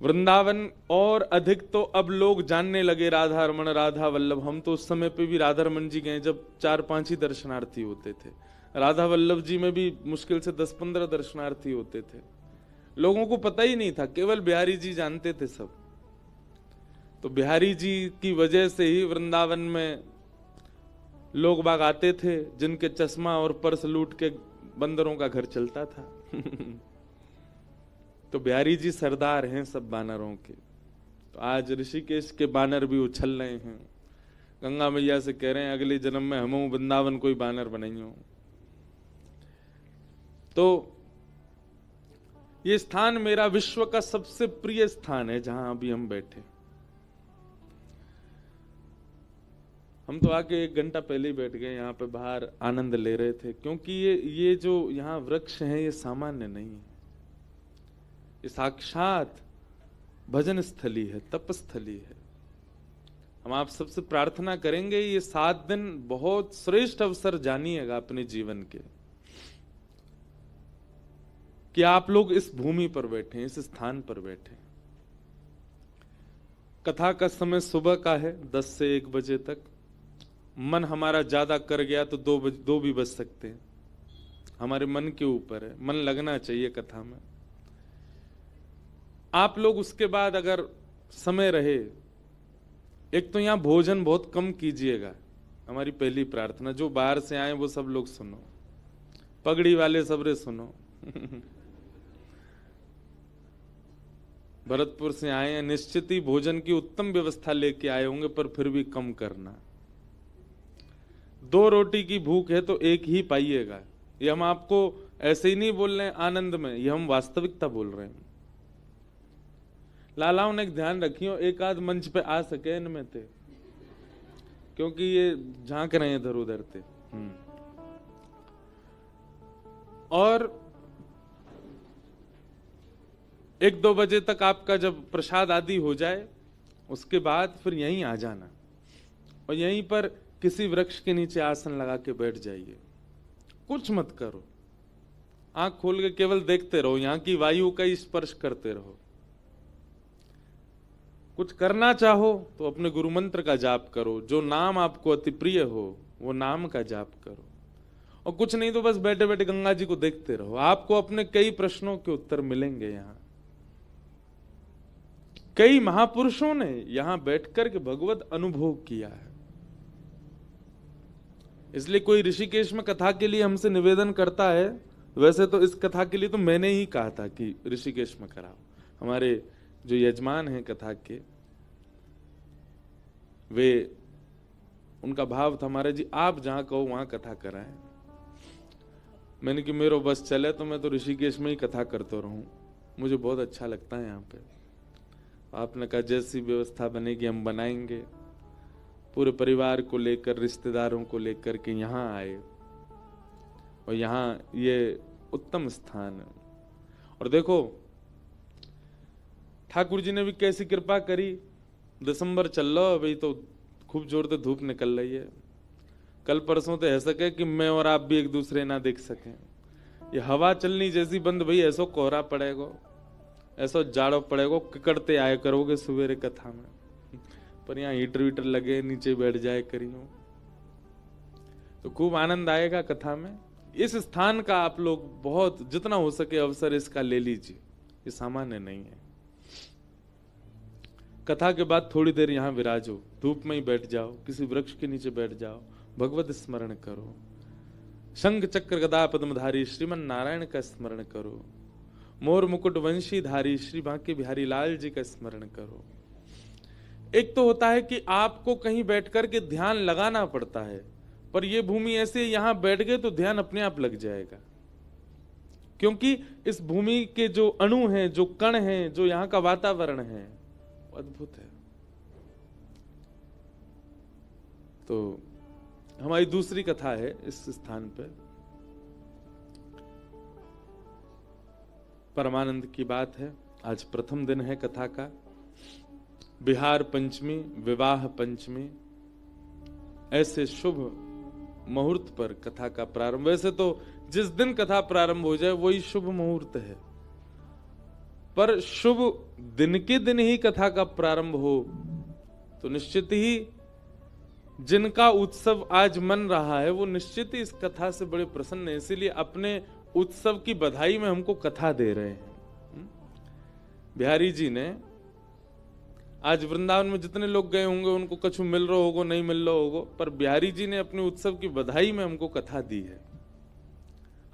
वृंदावन और अधिक तो अब लोग जानने लगे राधा रमण राधा वल्लभ। हम तो उस समय पे भी राधा रमन जी गए जब 4-5 ही दर्शनार्थी होते थे। राधा वल्लभ जी में भी मुश्किल से 10-15 दर्शनार्थी होते थे। लोगों को पता ही नहीं था, केवल बिहारी जी जानते थे सब। तो बिहारी जी की वजह से ही वृंदावन में लोग बाग आते थे, जिनके चश्मा और पर्स लूट के बंदरों का घर चलता था। तो बिहारी जी सरदार हैं सब बानरों के। तो आज ऋषिकेश के बानर भी उछल रहे हैं, गंगा मैया से कह रहे हैं अगले जन्म में हम वृंदावन कोई बानर बनाइयो। तो ये स्थान मेरा विश्व का सबसे प्रिय स्थान है, जहां अभी हम बैठे। हम तो आके 1 घंटा पहले ही बैठ गए, यहाँ पे बाहर आनंद ले रहे थे, क्योंकि ये जो यहाँ वृक्ष हैं ये सामान्य नहीं है। ये साक्षात भजन स्थली है, तपस्थली है। हम आप सबसे प्रार्थना करेंगे ये 7 दिन बहुत श्रेष्ठ अवसर जानिएगा अपने जीवन के, कि आप लोग इस भूमि पर बैठे, इस स्थान पर बैठे। कथा का समय सुबह का है 10 से 1 बजे तक। मन हमारा ज्यादा कर गया तो 2 भी बज सकते हैं, हमारे मन के ऊपर है। मन लगना चाहिए कथा में। आप लोग उसके बाद अगर समय रहे, एक तो यहां भोजन बहुत कम कीजिएगा, हमारी पहली प्रार्थना। जो बाहर से आए वो सब लोग सुनो, पगड़ी वाले सबरे सुनो। भरतपुर से आए हैं, निश्चित ही भोजन की उत्तम व्यवस्था लेके आए होंगे, पर फिर भी कम करना। 2 रोटी की भूख है तो 1 ही पाइएगा। ये हम आपको ऐसे ही नहीं बोल रहे हैं आनंद में, ये हम वास्तविकता बोल रहे हैं। लालाओं ने एक ध्यान रखियो, एक आध मंच पे आ सके इनमें थे, क्योंकि ये झांक रहे हैं इधर उधर थे। और 1-2 बजे तक आपका जब प्रसाद आदि हो जाए, उसके बाद फिर यहीं आ जाना और यहीं पर किसी वृक्ष के नीचे आसन लगा के बैठ जाइए। कुछ मत करो, आंख खोल के केवल देखते रहो, यहां की वायु का ही स्पर्श करते रहो। कुछ करना चाहो तो अपने गुरु मंत्र का जाप करो, जो नाम आपको अति प्रिय हो वो नाम का जाप करो। और कुछ नहीं तो बस बैठे बैठे गंगा जी को देखते रहो। आपको अपने कई प्रश्नों के उत्तर मिलेंगे। यहां कई महापुरुषों ने यहां बैठकर के भगवत अनुभव किया है। इसलिए कोई ऋषिकेश में कथा के लिए हमसे निवेदन करता है, वैसे तो इस कथा के लिए तो मैंने ही कहा था कि ऋषिकेश में कराओ। हमारे जो यजमान हैं कथा के, वे उनका भाव था महाराज जी आप जहां कहो वहां कथा कराएं। मैंने कि मेरा बस चले तो मैं तो ऋषिकेश में ही कथा करता रहूं, मुझे बहुत अच्छा लगता है यहाँ पे। आपने कहा जैसी व्यवस्था बनेगी हम बनाएंगे। पूरे परिवार को लेकर, रिश्तेदारों को लेकर के यहाँ आए और यहाँ ये उत्तम स्थान है। और देखो ठाकुर जी ने भी कैसी कृपा करी। दिसंबर चल रहा है, अभी तो खूब जोर से धूप निकल रही है। कल परसों तो ऐसा सके कि मैं और आप भी एक दूसरे ना देख सकें। ये हवा चलनी जैसी बंद भई, ऐसो कोहरा पड़ेगा, ऐसो जाड़ो पड़ेगा, किकड़ते आए करोगे सवेरे कथा में। पर यहाँ हीटर वीटर लगे, नीचे बैठ जाए करियो तो खूब आनंद आएगा कथा में। इस स्थान का आप लोग बहुत जितना हो सके अवसर इसका ले लीजिए, ये सामान्य नहीं है। कथा के बाद थोड़ी देर यहाँ विराजो, धूप में ही बैठ जाओ, किसी वृक्ष के नीचे बैठ जाओ, भगवत स्मरण करो। शंख चक्र गदा पद्मधारी श्रीमन नारायण का स्मरण करो। मोर मुकुट वंशी धारी श्री बांके बिहारी लाल जी का स्मरण करो। एक तो होता है कि आपको कहीं बैठकर के ध्यान लगाना पड़ता है, पर यह भूमि ऐसे यहां बैठ गए तो ध्यान अपने आप लग जाएगा, क्योंकि इस भूमि के जो अणु हैं, जो कण हैं, जो यहाँ का वातावरण है अद्भुत है। तो हमारी दूसरी कथा है इस स्थान पर। परमानंद की बात है। आज प्रथम दिन है कथा का। बिहार पंचमी, विवाह पंचमी, ऐसे शुभ मुहूर्त पर कथा का प्रारंभ। वैसे तो जिस दिन कथा प्रारंभ हो जाए वही शुभ मुहूर्त है, पर शुभ दिन के दिन ही कथा का प्रारंभ हो तो निश्चित ही जिनका उत्सव आज मन रहा है वो निश्चित ही इस कथा से बड़े प्रसन्न है, इसीलिए अपने उत्सव की बधाई में हमको कथा दे रहे हैं। बिहारी जी ने आज वृंदावन में जितने लोग गए होंगे उनको कछु मिल रहा होगा, नहीं मिल रहा होगा, पर बिहारी जी ने अपने उत्सव की बधाई में हमको कथा दी है।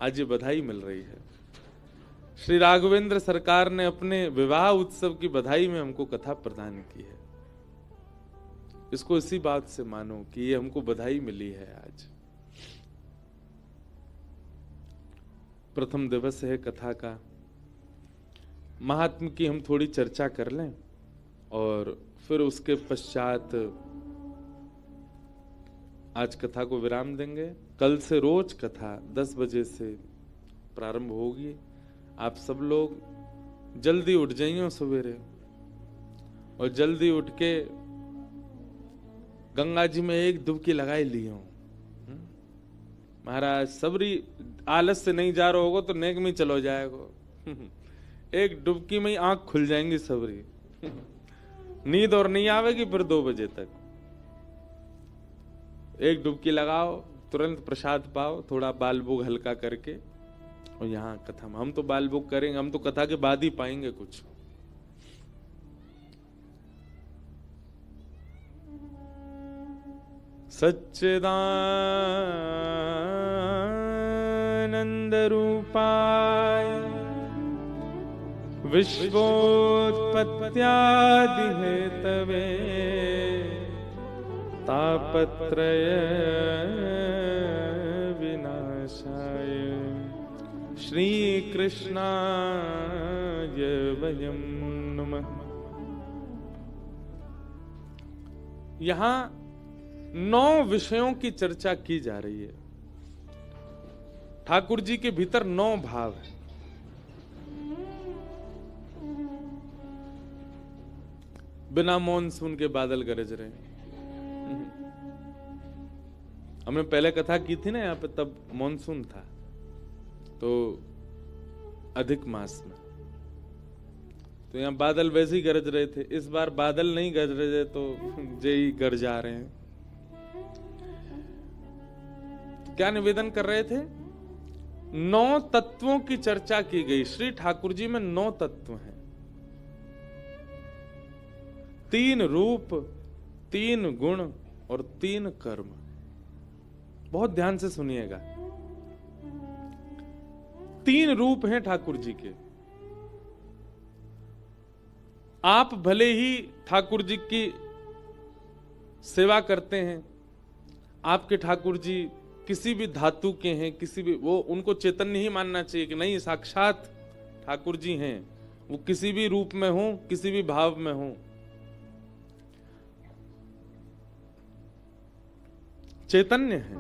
आज ये बधाई मिल रही है। श्री राघवेंद्र सरकार ने अपने विवाह उत्सव की बधाई में हमको कथा प्रदान की है। इसको इसी बात से मानो कि ये हमको बधाई मिली है। आज प्रथम दिवस है कथा का। महात्म की हम थोड़ी चर्चा कर लें और फिर उसके पश्चात आज कथा को विराम देंगे। कल से रोज कथा 10 बजे से प्रारंभ होगी। आप सब लोग जल्दी उठ जाइए सवेरे और जल्दी उठ के गंगा जी में एक डुबकी लगाई ली हूं। महाराज सबरी आलस से नहीं जा रहा होगा तो नेक में चलो जाएगा। एक डुबकी में ही आंख खुल जाएंगी सबरी। नींद और नहीं आवेगी फिर 2 बजे तक। एक डुबकी लगाओ, तुरंत प्रसाद पाओ, थोड़ा बाल भोग हल्का करके, और यहाँ कथा में हम तो बाल भोग करेंगे, हम तो कथा के बाद ही पाएंगे कुछ। सच्चिदानंद रूपाय विश्वोत्पत्त्यादि हेतवे तापत्रय विनाशाय श्री कृष्णाय वयं नमः। यहां 9 विषयों की चर्चा की जा रही है। ठाकुर जी के भीतर 9 भाव है। बिना मॉनसून के बादल गरज रहे हैं। हमने पहले कथा की थी ना यहाँ पे, तब मॉनसून था, तो अधिक मास में, तो यहाँ बादल वैसे ही गरज रहे थे। इस बार बादल नहीं गरज रहे तो जय गरजा रहे हैं। क्या निवेदन कर रहे थे? 9 तत्वों की चर्चा की गई। श्री ठाकुर जी में 9 तत्व हैं। 3 रूप, 3 गुण और 3 कर्म। बहुत ध्यान से सुनिएगा। 3 रूप हैं ठाकुर जी के। आप भले ही ठाकुर जी की सेवा करते हैं, आपके ठाकुर जी किसी भी धातु के हैं, किसी भी, वो उनको चैतन्य ही मानना चाहिए कि नहीं साक्षात ठाकुर जी हैं। वो किसी भी रूप में हो, किसी भी भाव में हो, चैतन्य है।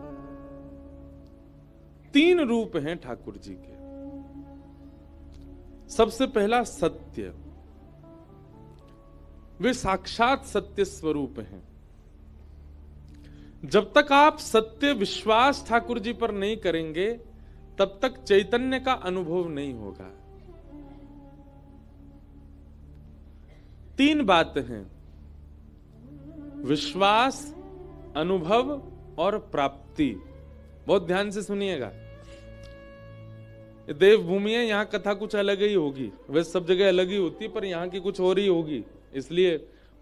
3 रूप हैं ठाकुर जी के। सबसे पहला सत्य, वे साक्षात सत्य स्वरूप हैं। जब तक आप सत्य विश्वास ठाकुर जी पर नहीं करेंगे तब तक चैतन्य का अनुभव नहीं होगा। 3 बातें हैं, विश्वास, अनुभव और प्राप्ति। बहुत ध्यान से सुनिएगा। देवभूमि है, यहां कथा कुछ अलग ही होगी। वैसे सब जगह अलग ही होती है, पर यहां की कुछ और ही होगी। इसलिए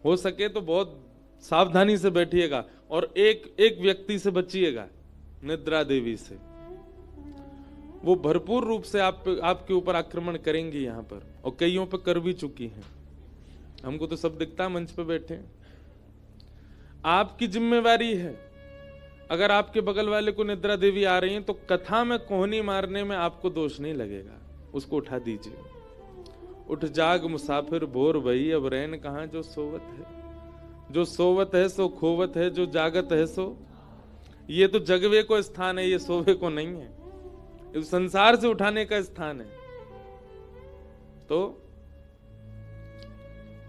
हो सके तो बहुत सावधानी से बैठिएगा और एक व्यक्ति से बचिएगा, निद्रा देवी से। वो भरपूर रूप से आपके ऊपर आक्रमण करेंगी यहां पर, और कईयों पे कर भी चुकी हैं। हमको तो सब दिखता है मंच पे बैठे। आपकी जिम्मेवारी है, अगर आपके बगल वाले को निद्रा देवी आ रही हैं तो कथा में कोहनी मारने में आपको दोष नहीं लगेगा, उसको उठा दीजिए। उठ जाग मुसाफिर भोर भई, अब रैन कहां जो सोवत है। जो सोवत है सो खोवत है, जो जागत है सो। ये तो जगवे को स्थान है, ये सोवे को नहीं है। ये संसार से उठाने का स्थान है। तो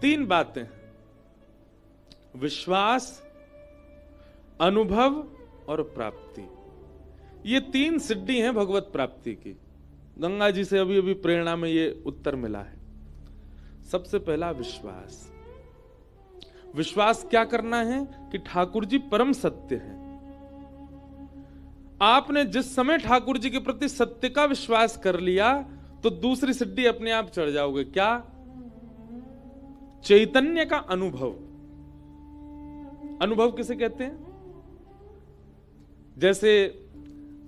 3 बातें, विश्वास, अनुभव और प्राप्ति। ये 3 सिद्धि हैं भगवत प्राप्ति की। गंगा जी से अभी अभी प्रेरणा में ये उत्तर मिला है। सबसे पहला विश्वास। विश्वास क्या करना है कि ठाकुर जी परम सत्य है। आपने जिस समय ठाकुर जी के प्रति सत्य का विश्वास कर लिया तो दूसरी सिद्धि अपने आप चढ़ जाओगे। क्या? चैतन्य का अनुभव। अनुभव किसे कहते हैं? जैसे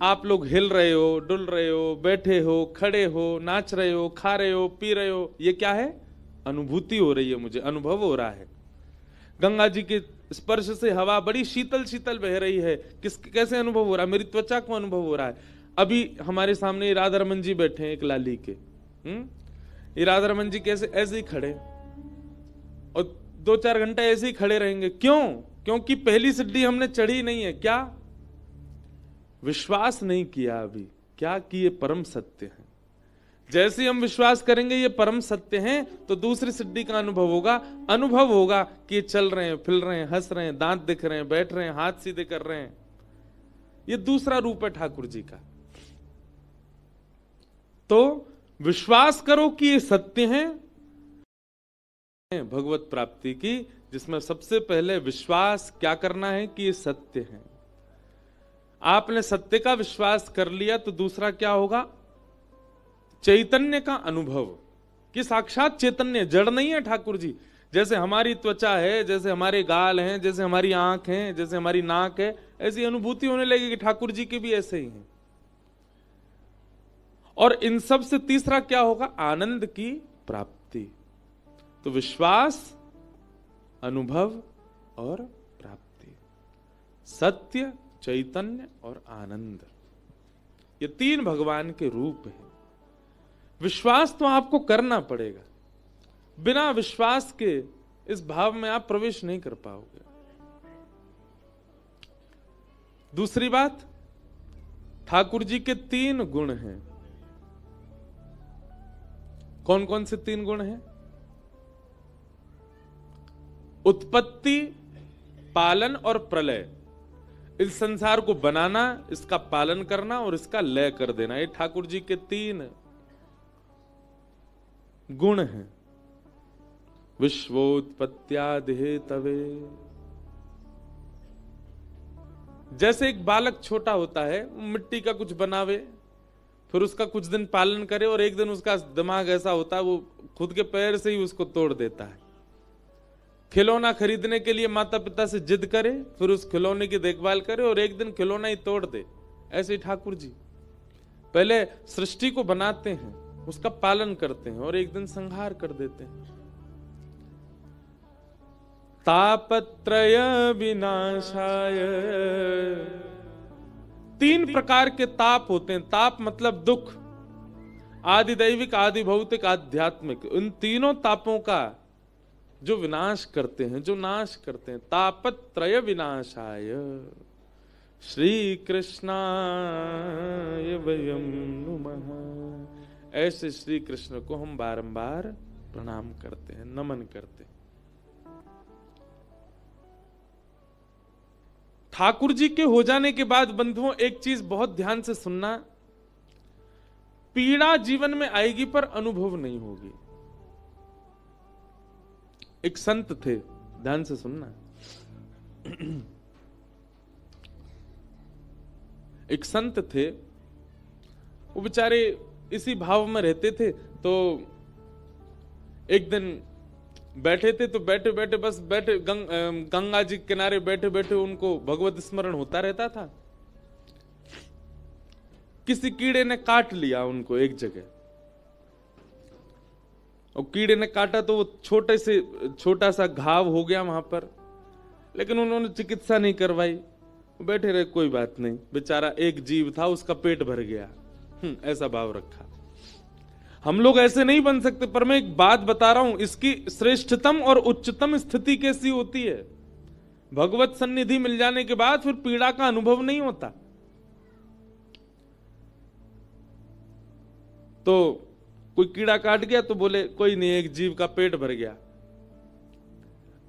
आप लोग हिल रहे हो, डुल रहे हो, बैठे हो, खड़े हो, नाच रहे हो, खा रहे हो, पी रहे हो, ये क्या है? अनुभूति हो रही है, मुझे अनुभव हो रहा है। गंगा जी के स्पर्श से हवा बड़ी शीतल शीतल बह रही है, कैसे अनुभव हो रहा है? मेरी त्वचा को अनुभव हो रहा है। अभी हमारे सामने राधा रमन जी बैठे हैं, एक लाली के। ये राधा रमन जी कैसे ऐसे ही खड़े और 2-4 घंटा ऐसे ही खड़े रहेंगे। क्यों? क्योंकि पहली सिद्धि हमने चढ़ी नहीं है। क्या? विश्वास नहीं किया अभी। क्या? कि ये परम सत्य है। जैसे हम विश्वास करेंगे ये परम सत्य हैं तो दूसरी सिद्धि का अनुभव होगा। अनुभव होगा कि ये चल रहे हैं, फिर रहे हैं, हंस रहे हैं, दांत दिख रहे हैं, बैठ रहे हैं, हाथ सीधे कर रहे हैं। ये दूसरा रूप है ठाकुर जी का। तो विश्वास करो कि ये सत्य हैं। भगवत प्राप्ति की, जिसमें सबसे पहले विश्वास क्या करना है कि ये सत्य है। आपने सत्य का विश्वास कर लिया तो दूसरा क्या होगा? चैतन्य का अनुभव, कि साक्षात चैतन्य, जड़ नहीं है ठाकुर जी। जैसे हमारी त्वचा है, जैसे हमारे गाल हैं, जैसे हमारी आंख है, जैसे हमारी नाक है, ऐसी अनुभूति होने लगेगी। ठाकुर जी के भी ऐसे ही हैं। और इन सब से तीसरा क्या होगा? आनंद की प्राप्ति। तो विश्वास, अनुभव और प्राप्ति, सत्य, चैतन्य और आनंद, ये 3 भगवान के रूप हैं। विश्वास तो आपको करना पड़ेगा। बिना विश्वास के इस भाव में आप प्रवेश नहीं कर पाओगे। दूसरी बात, ठाकुर जी के 3 गुण हैं। कौन कौन से 3 गुण हैं? उत्पत्ति, पालन और प्रलय। इस संसार को बनाना, इसका पालन करना और इसका लय कर देना, ये ठाकुर जी के 3 गुण हैं। विश्वोत्पत्त्यादि हेतवे। जैसे एक बालक छोटा होता है, मिट्टी का कुछ बनावे, फिर उसका कुछ दिन पालन करे और एक दिन उसका दिमाग ऐसा होता है वो खुद के पैर से ही उसको तोड़ देता है। खिलौना खरीदने के लिए माता पिता से जिद करे, फिर उस खिलौने की देखभाल करे और एक दिन खिलौना ही तोड़ दे। ऐसे ही ठाकुर जी पहले सृष्टि को बनाते हैं, उसका पालन करते हैं और एक दिन संहार कर देते हैं। तापत्रय विनाशाय। 3 प्रकार के ताप होते हैं। ताप मतलब दुख, आदि दैविक, आदि भौतिक, आध्यात्मिक। उन तीनों तापों का जो विनाश करते हैं, जो नाश करते हैं। तापत्रय विनाशाय श्री कृष्णाय वयं नुमः। ऐसे श्री कृष्ण को हम बारंबार प्रणाम करते हैं, नमन करते हैं। ठाकुर जी के हो जाने के बाद बंधुओं एक चीज बहुत ध्यान से सुनना, पीड़ा जीवन में आएगी पर अनुभव नहीं होगी। एक संत थे, ध्यान से सुनना। एक संत थे, वो बेचारे इसी भाव में रहते थे। तो एक दिन बैठे थे, तो बैठे बैठे बस बैठे गंगा जी के किनारे बैठे बैठे उनको भगवत स्मरण होता रहता था। किसी कीड़े ने काट लिया उनको एक जगह, और कीड़े ने काटा तो वो छोटा सा घाव हो गया वहां पर, लेकिन उन्होंने चिकित्सा नहीं करवाई, बैठे रहे, कोई बात नहीं, बेचारा एक जीव था, उसका पेट भर गया। ऐसा भाव रखा। हम लोग ऐसे नहीं बन सकते। पर मैं एक बात बता रहा हूं, इसकी श्रेष्ठतम और उच्चतम स्थिति कैसी होती है? भगवत सन्निधि मिल जाने के बाद फिर पीड़ा का अनुभव नहीं होता। तो कोई कीड़ा काट गया तो बोले कोई नहीं, एक जीव का पेट भर गया।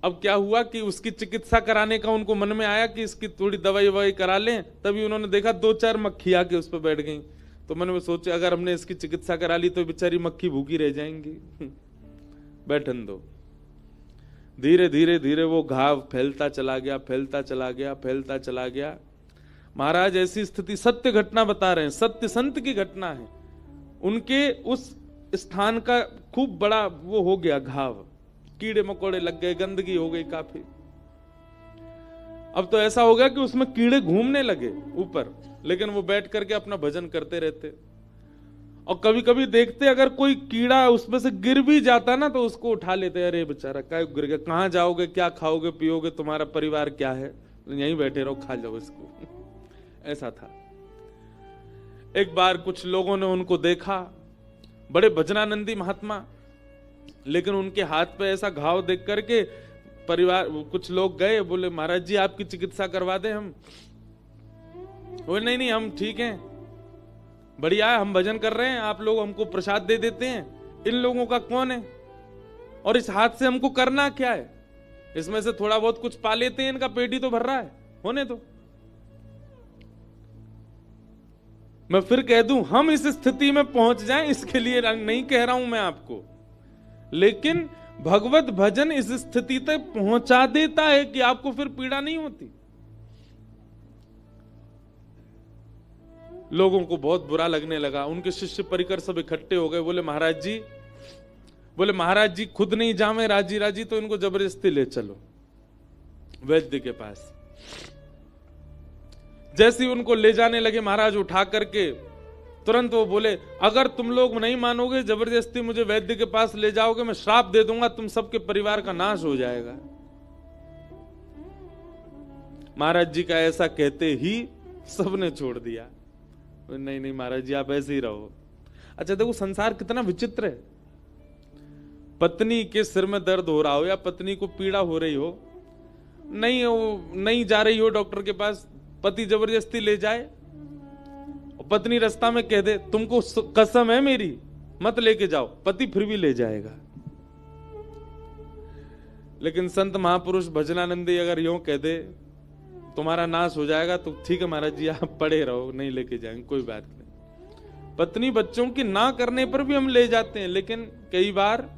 अब क्या हुआ कि उसकी चिकित्सा कराने का उनको मन में आया कि इसकी थोड़ी दवाई ववाई करा लें। तभी उन्होंने देखा 2-4 मक्खी आके उस पर बैठ गई। तो मन में सोचे अगर हमने इसकी चिकित्सा करा ली तो बेचारी मक्खी भूखी रह जाएंगी। बैठन दो। धीरे धीरे धीरे वो घाव फैलता चला गया, फैलता चला गया, फैलता चला गया। महाराज ऐसी स्थिति, सत्य घटना बता रहे हैं, सत्य संत की घटना है। उनके उस स्थान का खूब बड़ा वो हो गया घाव, कीड़े मकोड़े लग गए, गंदगी हो गई काफी। अब तो ऐसा हो गया कि उसमें कीड़े घूमने लगे ऊपर, लेकिन वो बैठ करके अपना भजन करते रहते। और कभी कभी देखते अगर कोई कीड़ा उसमें से गिर भी जाता ना तो उसको उठा लेते, अरे बेचारा क्या गिर गया, कहां जाओगे, क्या खाओगे पियोगे, तुम्हारा परिवार क्या है, यहीं बैठे रहो, खा जाओ इसको। ऐसा था। एक बार कुछ लोगों ने उनको देखा, बड़े भजनानंदी महात्मा, लेकिन उनके हाथ पे ऐसा घाव देख करके परिवार कुछ लोग गए, बोले महाराज जी आपकी चिकित्सा करवा दें हम। बोले नहीं नहीं हम ठीक हैं, बढ़िया है, हम भजन कर रहे हैं, आप लोग हमको प्रसाद दे देते हैं, इन लोगों का कौन है और इस हाथ से हमको करना क्या है, इसमें से थोड़ा बहुत कुछ पा लेते हैं, इनका पेट ही तो भर रहा है, होने दो। मैं फिर कह दूं, हम इस स्थिति में पहुंच जाएं इसके लिए नहीं कह रहा हूं मैं आपको, लेकिन भगवत भजन इस स्थिति तक पहुंचा देता है कि आपको फिर पीड़ा नहीं होती। लोगों को बहुत बुरा लगने लगा, उनके शिष्य परिकर सब इकट्ठे हो गए, बोले महाराज जी खुद नहीं जामे राजी राजी तो इनको जबरदस्ती ले चलो वैद्य के पास। जैसे ही उनको ले जाने लगे महाराज उठा करके, तुरंत वो बोले अगर तुम लोग नहीं मानोगे, जबरदस्ती मुझे वैद्य के पास ले जाओगे, मैं श्राप दे दूंगा, तुम सबके परिवार का नाश हो जाएगा। महाराज जी का ऐसा कहते ही सबने छोड़ दिया, नहीं नहीं महाराज जी आप ऐसे ही रहो। अच्छा देखो संसार कितना विचित्र है, पत्नी के सिर में दर्द हो रहा हो या पत्नी को पीड़ा हो रही हो, नहीं जा रही हो डॉक्टर के पास, पति जबरदस्ती ले जाए और पत्नी रास्ता में कह दे तुमको कसम है मेरी मत लेके जाओ, पति फिर भी ले जाएगा। लेकिन संत महापुरुष भजनानंदी अगर यूं कह दे तुम्हारा नाश हो जाएगा तो ठीक है महाराज जी आप पड़े रहो, नहीं लेके जाएंगे, कोई बात नहीं। पत्नी बच्चों की ना करने पर भी हम ले जाते हैं, लेकिन कई बार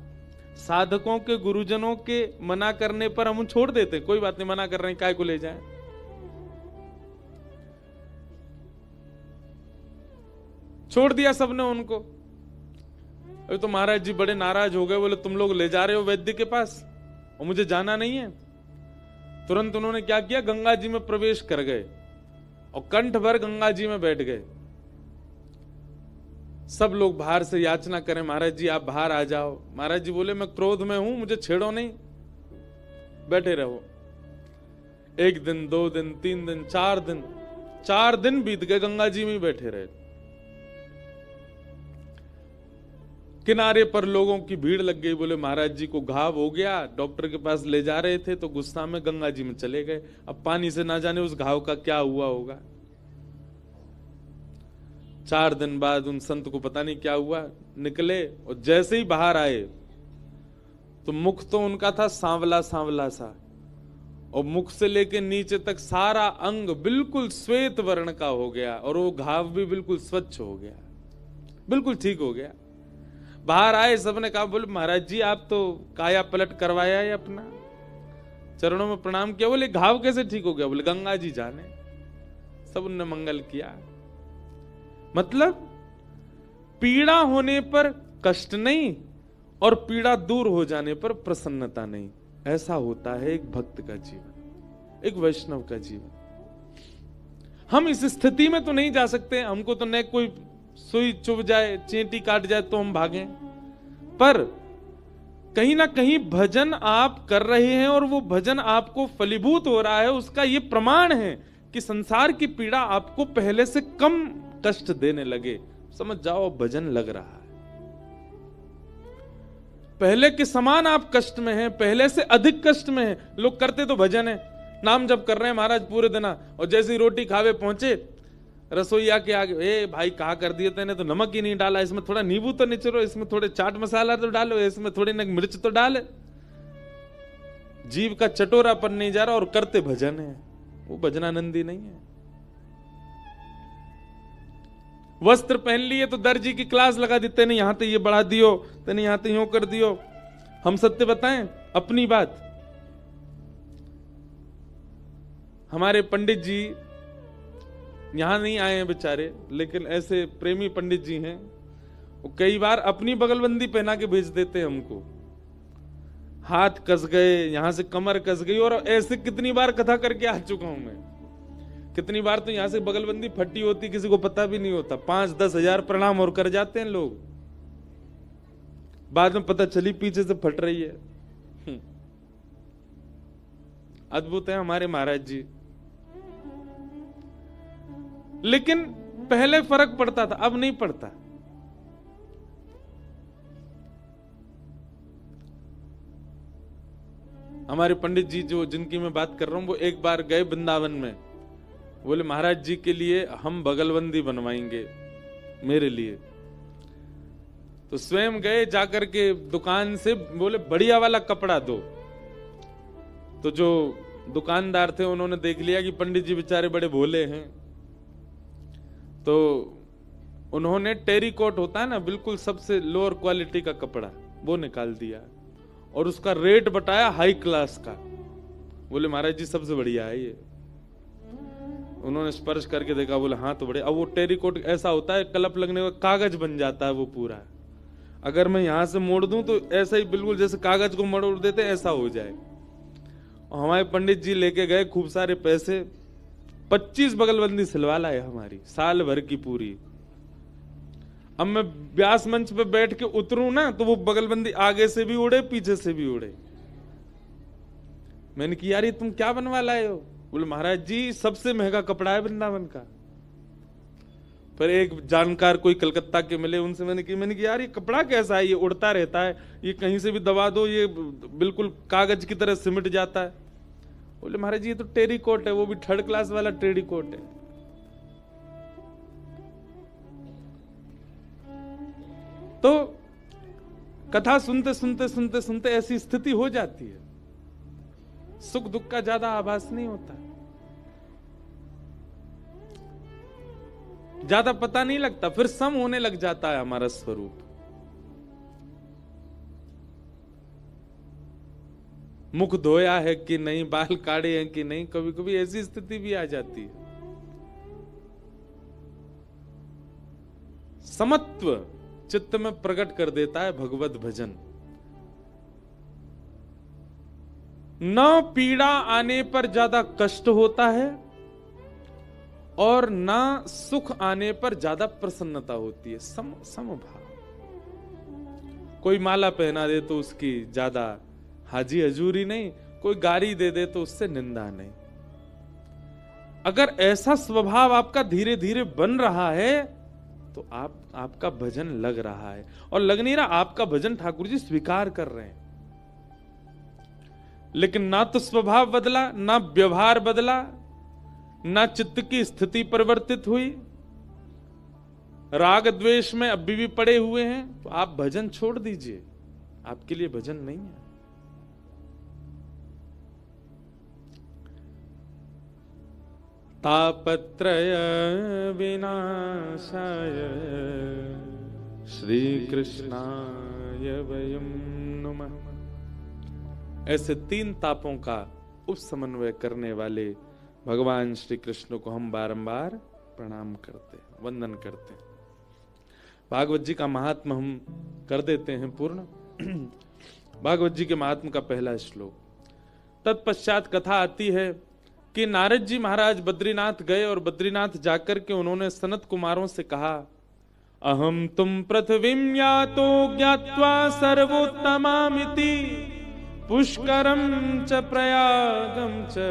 साधकों के गुरुजनों के मना करने पर हम छोड़ देते हैं, कोई बात नहीं मना कर रहे हैं काय को ले जाए। छोड़ दिया सबने उनको। अभी तो महाराज जी बड़े नाराज हो गए, बोले तुम लोग ले जा रहे हो वैद्य के पास और मुझे जाना नहीं है। तुरंत उन्होंने क्या किया, गंगा जी में प्रवेश कर गए और कंठ भर गंगा जी में बैठ गए। सब लोग बाहर से याचना करें महाराज जी आप बाहर आ जाओ। महाराज जी बोले मैं क्रोध में हूं, मुझे छेड़ो नहीं, बैठे रहो। 1 दिन 2 दिन 3 दिन 4 दिन बीत गए, गंगा जी में बैठे रहे। किनारे पर लोगों की भीड़ लग गई, बोले महाराज जी को घाव हो गया, डॉक्टर के पास ले जा रहे थे तो गुस्सा में गंगा जी में चले गए, अब पानी से ना जाने उस घाव का क्या हुआ होगा। 4 दिन बाद उन संत को पता नहीं क्या हुआ, निकले और जैसे ही बाहर आए तो मुख तो उनका था सांवला सांवला सा, और मुख से लेके नीचे तक सारा अंग बिल्कुल श्वेत वर्ण का हो गया और वो घाव भी बिल्कुल स्वच्छ हो गया, बिल्कुल ठीक हो गया। बाहर आए, सबने कहा बोले महाराज जी आप तो काया पलट करवाया है अपना, चरणों में प्रणाम किया। बोले घाव कैसे ठीक हो गया, बोले गंगा जी जाने। सब उनने मंगल किया। मतलब पीड़ा होने पर कष्ट नहीं और पीड़ा दूर हो जाने पर प्रसन्नता नहीं। ऐसा होता है एक भक्त का जीवन, एक वैष्णव का जीवन। हम इस स्थिति में तो नहीं जा सकते, हमको तो न कोई सुई चुभ जाए, चींटी काट जाए तो हम भागें, पर कहीं ना कहीं भजन आप कर रहे हैं और वो भजन आपको फलीभूत हो रहा है, उसका ये प्रमाण है कि संसार की पीड़ा आपको पहले से कम कष्ट देने लगे। समझ जाओ भजन लग रहा है, पहले के समान आप कष्ट में हैं, पहले से अधिक कष्ट में हैं। लोग करते तो भजन है, नाम जप कर रहे हैं महाराज पूरे दिन, और जैसे ही रोटी खावे पहुंचे रसोईया के आगे, ए भाई कहा कर दिए तेने तो नमक ही नहीं डाला, इसमें थोड़ा नींबू तो निचरो, इसमें थोड़े चाट मसाला तो डालो, इसमें थोड़ी न मिर्च तो डाले। जीव का चटोरापन नहीं जा रहा और करते भजन है, वो भजनानंदी नहीं है। वस्त्र पहन लिए तो दर्जी की क्लास लगा दी, तेने यहां तो ये बढ़ा दियो, तेने यहां तो यूं कर दियो, हम सत्य बताएं अपनी बात। हमारे पंडित जी यहां नहीं आए हैं बेचारे, लेकिन ऐसे प्रेमी पंडित जी हैं, वो कई बार अपनी बगलबंदी पहना के भेज देते हैं हमको। हाथ कस गए, यहां से कमर कस गई, और ऐसे कितनी बार कथा करके आ चुका हूं मैं। कितनी बार तो यहां से बगलबंदी फटी होती, किसी को पता भी नहीं होता, 5-10 हजार प्रणाम और कर जाते हैं लोग, बाद में पता चली पीछे से फट रही है। अद्भुत है हमारे महाराज जी। लेकिन पहले फर्क पड़ता था, अब नहीं पड़ता। हमारे पंडित जी जो जिनकी मैं बात कर रहा हूं, वो एक बार गए वृंदावन में, बोले महाराज जी के लिए हम बगलबंदी बनवाएंगे मेरे लिए। तो स्वयं गए, जाकर के दुकान से बोले बढ़िया वाला कपड़ा दो। तो जो दुकानदार थे उन्होंने देख लिया कि पंडित जी बेचारे बड़े भोले हैं, तो उन्होंने टेरिकॉट होता है ना, बिल्कुल सबसे लोअर क्वालिटी का कपड़ा, वो निकाल दिया और उसका रेट बताया हाई क्लास का। बोले महाराज जी सबसे बढ़िया है ये। उन्होंने स्पर्श करके देखा, बोले हाँ तो बढ़िया। अब वो टेरिकॉट ऐसा होता है, कलप लगने का कागज बन जाता है वो पूरा। अगर मैं यहां से मोड़ दूं तो ऐसा ही बिल्कुल जैसे कागज को मोड़ देते ऐसा हो जाए। और हमारे पंडित जी लेके गए खूब सारे पैसे, 25 बगलबंदी सिलवा लाए हमारी, साल भर की पूरी। अब मैं व्यास मंच पे बैठ के उतरूं ना, तो वो बगलबंदी आगे से भी उड़े, पीछे से भी उड़े। मैंने कहा यार ये तुम क्या बनवा लाए हो? बोले महाराज जी सबसे महंगा कपड़ा है वृंदावन का। फिर एक जानकार कोई कलकत्ता के मिले, उनसे मैंने कहा यार ये कपड़ा कैसा है, ये उड़ता रहता है, ये कहीं से भी दबा दो ये बिल्कुल कागज की तरह सिमट जाता है। बोले महाराज जी ये तो टेरिकॉट है, वो भी 3rd क्लास वाला टेरिकॉट है। तो कथा सुनते सुनते सुनते सुनते ऐसी स्थिति हो जाती है, सुख दुख का ज्यादा आभास नहीं होता, ज्यादा पता नहीं लगता, फिर सम होने लग जाता है हमारा स्वरूप। मुख धोया है कि नहीं, बाल काढ़े हैं कि नहीं, कभी कभी ऐसी स्थिति भी आ जाती है। समत्व चित्त में प्रकट कर देता है भगवत भजन। न पीड़ा आने पर ज्यादा कष्ट होता है और ना सुख आने पर ज्यादा प्रसन्नता होती है। समभाव। कोई माला पहना दे तो उसकी ज्यादा हाजी हजूरी नहीं, कोई गारी दे दे तो उससे निंदा नहीं। अगर ऐसा स्वभाव आपका धीरे धीरे बन रहा है तो आपका भजन लग रहा है, और लग नहीं रहा आपका भजन ठाकुर जी स्वीकार कर रहे हैं। लेकिन ना तो स्वभाव बदला, ना व्यवहार बदला, ना चित्त की स्थिति परिवर्तित हुई, राग द्वेष में अभी भी पड़े हुए हैं, तो आप भजन छोड़ दीजिए, आपके लिए भजन नहीं है। तापत्रय विनाशाय श्री कृष्णाय वयं नुमः। ऐसे 3 तापों का उपसमन्वय करने वाले भगवान श्री कृष्ण को हम बारंबार प्रणाम करते हैं, वंदन करते हैं। भागवत जी का महात्म हम कर देते हैं पूर्ण। भागवत जी के महात्म का पहला श्लोक। तत्पश्चात कथा आती है कि नारद जी महाराज बद्रीनाथ गए और बद्रीनाथ जाकर के उन्होंने सनत कुमारों से कहा, अहम तुम पृथ्वीं यातो ज्ञात्वा सर्वोत्तमामिति पुष्करम च प्रयागम च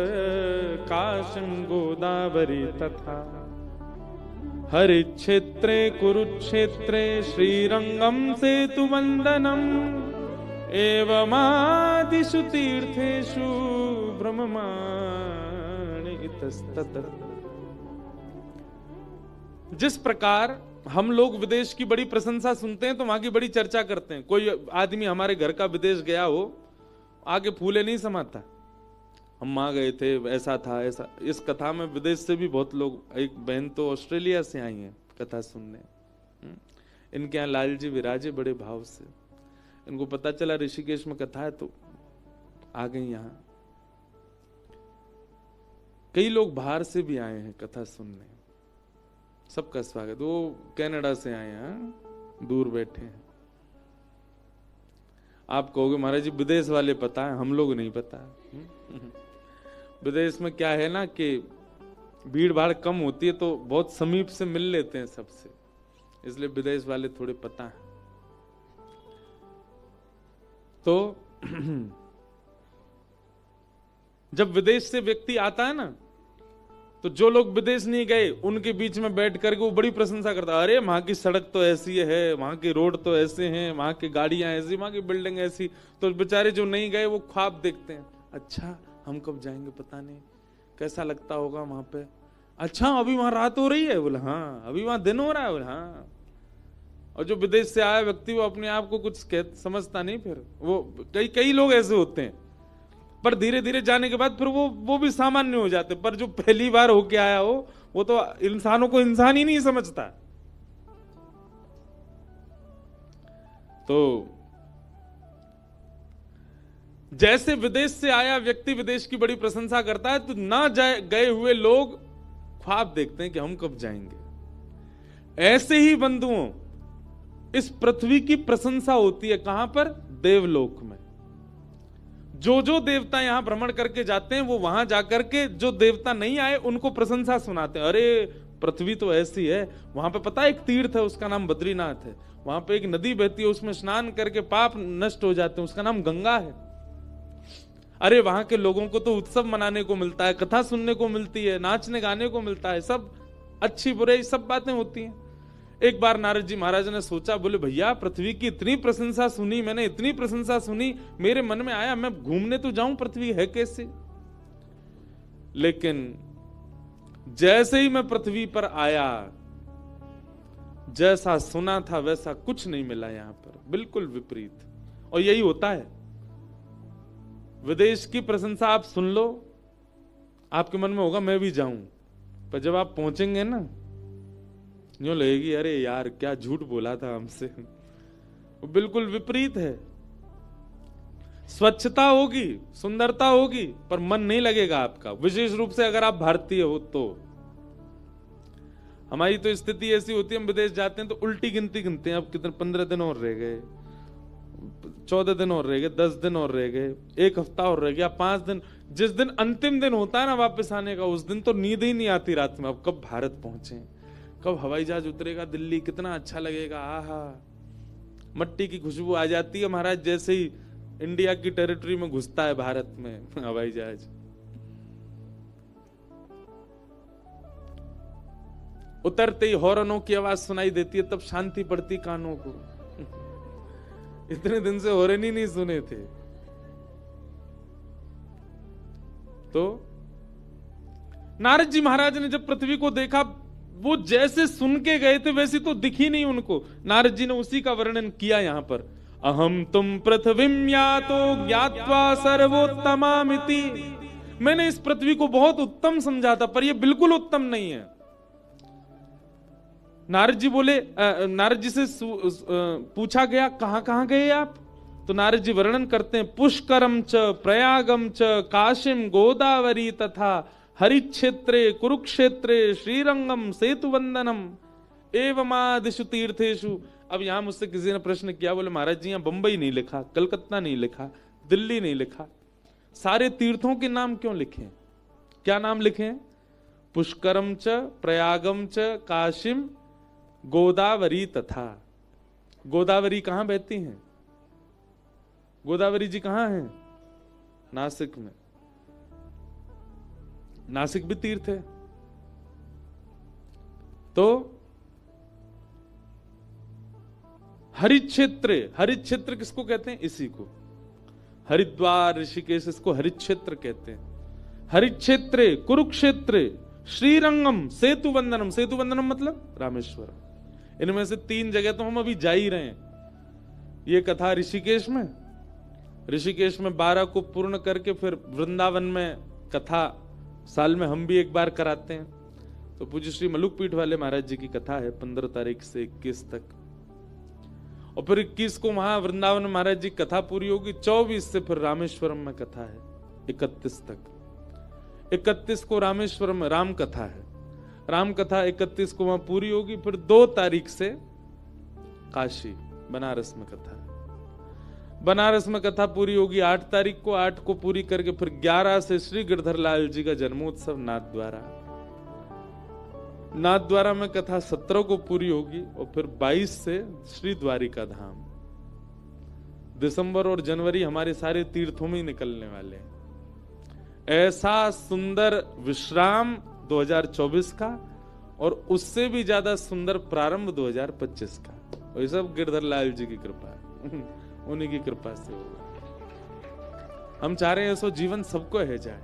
काशं गोदावरी तथा हरिक्षेत्रे कुरुक्षेत्रे श्रीरंगम सेतुवंदनम एवमादिषु तीर्थेषु ब्रह्ममाणि इतस्ततः। जिस प्रकार हम लोग विदेश की बड़ी प्रशंसा सुनते हैं तो वहां की बड़ी चर्चा करते हैं, कोई आदमी हमारे घर का विदेश गया हो आगे फूले नहीं समाता, हम वहां गए थे, ऐसा था ऐसा। इस कथा में विदेश से भी बहुत लोग, एक बहन तो ऑस्ट्रेलिया से आई है कथा सुनने, इनके यहाँ लाल जी विराजे बड़े भाव से। इनको पता चला ऋषिकेश में कथा है तो आ गई यहाँ। कई लोग बाहर से भी आए हैं कथा सुनने, सबका स्वागत। वो कनाडा से आए हैं, दूर बैठे हैं। आप कहोगे महाराज जी विदेश वाले पता है, हम लोग नहीं पता। विदेश में क्या है ना कि भीड़ भाड़ कम होती है तो बहुत समीप से मिल लेते हैं सबसे, इसलिए विदेश वाले थोड़े पता है। तो जब विदेश से व्यक्ति आता है ना, तो जो लोग विदेश नहीं गए उनके बीच में बैठ करके वो बड़ी प्रशंसा करता है, अरे वहां की सड़क तो ऐसी है, वहां के रोड तो ऐसे हैं, वहां की गाड़ियां ऐसी, वहां की बिल्डिंग ऐसी। तो बेचारे जो नहीं गए वो ख्वाब देखते हैं, अच्छा हम कब जाएंगे पता नहीं, कैसा लगता होगा वहां पे। अच्छा अभी वहां रात हो रही है, बोले हाँ। अभी वहां दिन हो रहा है, बोले हाँ। और जो विदेश से आया व्यक्ति वो अपने आप को कुछ समझता नहीं, फिर वो कई लोग ऐसे होते हैं, पर धीरे धीरे जाने के बाद फिर वो भी सामान्य हो जाते। पर जो पहली बार होके आया हो वो तो इंसानों को इंसान ही नहीं समझता। तो जैसे विदेश से आया व्यक्ति विदेश की बड़ी प्रशंसा करता है, तो ना गए हुए लोग ख्वाब देखते हैं कि हम कब जाएंगे। ऐसे ही बंधुओं इस पृथ्वी की प्रशंसा होती है कहां पर? देवलोक में। जो जो देवता यहां भ्रमण करके जाते हैं वो वहां जाकर के जो देवता नहीं आए उनको प्रशंसा सुनाते हैं। अरे पृथ्वी तो ऐसी है, वहां पे पता है एक तीर्थ है उसका नाम बद्रीनाथ है, वहां पे एक नदी बहती है उसमें स्नान करके पाप नष्ट हो जाते हैं, उसका नाम गंगा है। अरे वहां के लोगों को तो उत्सव मनाने को मिलता है, कथा सुनने को मिलती है, नाचने गाने को मिलता है, सब अच्छी बुराई सब बातें होती हैं। एक बार नारद जी महाराज ने सोचा, बोले भैया पृथ्वी की इतनी प्रशंसा सुनी मैंने, इतनी प्रशंसा सुनी, मेरे मन में आया मैं घूमने तो जाऊं पृथ्वी है कैसे। लेकिन जैसे ही मैं पृथ्वी पर आया, जैसा सुना था वैसा कुछ नहीं मिला यहां पर, बिल्कुल विपरीत। और यही होता है, विदेश की प्रशंसा आप सुन लो, आपके मन में होगा मैं भी जाऊं, पर जब आप पहुंचेंगे ना यूं लगेगी अरे यार क्या झूठ बोला था हमसे। वो बिल्कुल विपरीत है। स्वच्छता होगी, सुंदरता होगी, पर मन नहीं लगेगा आपका, विशेष रूप से अगर आप भारतीय हो तो। हमारी तो स्थिति ऐसी होती है, हम विदेश जाते हैं तो उल्टी गिनती गिनते हैं, अब कितने 15 दिन और रह गए, 14 दिन और रह गए, 10 दिन और रह गए, 1 हफ्ता और रह गया, 5 दिन। जिस दिन अंतिम दिन होता है ना वापस आने का, उस दिन तो नींद ही नहीं आती रात में, अब कब भारत पहुंचे, कब हवाई जहाज उतरेगा दिल्ली, कितना अच्छा लगेगा, आहा। मट्टी की खुशबू आ जाती है महाराज जैसे ही इंडिया की टेरिटरी में घुसता है भारत में हवाई जहाज। उतरते ही हॉर्नों की आवाज सुनाई देती है, तब शांति पड़ती कानों को। इतने दिन से हॉर्न ही नहीं सुने थे। तो नारद जी महाराज ने जब पृथ्वी को देखा, वो जैसे सुन के गए थे वैसे तो दिखी नहीं उनको। नारद जी ने उसी का वर्णन किया यहां पर, अहम तुम पृथ्वीम यातो ज्ञात्वा सर्वोत्तमामिति। मैंने इस पृथ्वी को बहुत उत्तम समझा था, पर यह बिल्कुल उत्तम नहीं है। नारद जी बोले, नारद जी से पूछा गया कहां कहां गए आप, तो नारद जी वर्णन करते हैं, पुष्करम च प्रयागम च काशीम गोदावरी तथा हरिक्षेत्रे कुरुक्षेत्रे श्रीरंगम सेतुवंदनम एवमादिषु तीर्थेषु। अब यहां मुझसे किसी ने प्रश्न किया, बोले महाराज जी यहां बंबई नहीं लिखा, कलकत्ता नहीं लिखा, दिल्ली नहीं लिखा, सारे तीर्थों के नाम क्यों लिखे? क्या नाम लिखे? पुष्करम च प्रयागम च काशीम गोदावरी तथा। गोदावरी कहां बहती हैं? गोदावरी जी कहां हैं? नासिक में। नासिक भी तीर्थ है। तो हरिक्षेत्र, हरिक्षेत्र किसको कहते हैं? इसी को हरिद्वार ऋषिकेश इसको हरिक्षेत्र कहते हैं। हरिक्षेत्र कुरुक्षेत्र श्रीरंगम सेतुवंदनम। सेतुवंदनम मतलब रामेश्वरम। इनमें से 3 जगह तो हम अभी जा ही रहे हैं। ये कथा ऋषिकेश में, ऋषिकेश में 12 को पूर्ण करके फिर वृंदावन में कथा साल में हम भी एक बार कराते हैं। तो पूज्य श्री मलुक पीठ वाले महाराज जी की कथा है 15 तारीख से 21 तक। और फिर 21 को वहां वृंदावन में महाराज जी कथा पूरी होगी, 24 से फिर रामेश्वरम में कथा है 31 तक। 31 को रामेश्वरम में राम कथा है, राम कथा 31 को वहां पूरी होगी। फिर 2 तारीख से काशी बनारस में कथा है, बनारस में कथा पूरी होगी 8 तारीख को। 8 को पूरी करके फिर 11 से श्री गिरधर लाल जी का जन्मोत्सव नाथद्वारा, नाथद्वारा में कथा 17 को पूरी होगी। और फिर 22 से श्री द्वारिका धाम। दिसंबर और जनवरी हमारे सारे तीर्थों में ही निकलने वाले हैं। ऐसा सुंदर विश्राम 2024 का, और उससे भी ज्यादा सुंदर प्रारंभ 2025 का। और ये सब गिरधर लाल जी की कृपा है, उन्हीं की कृपा से होगा। हम चाह रहे हैं ऐसा जीवन सबको है जाए,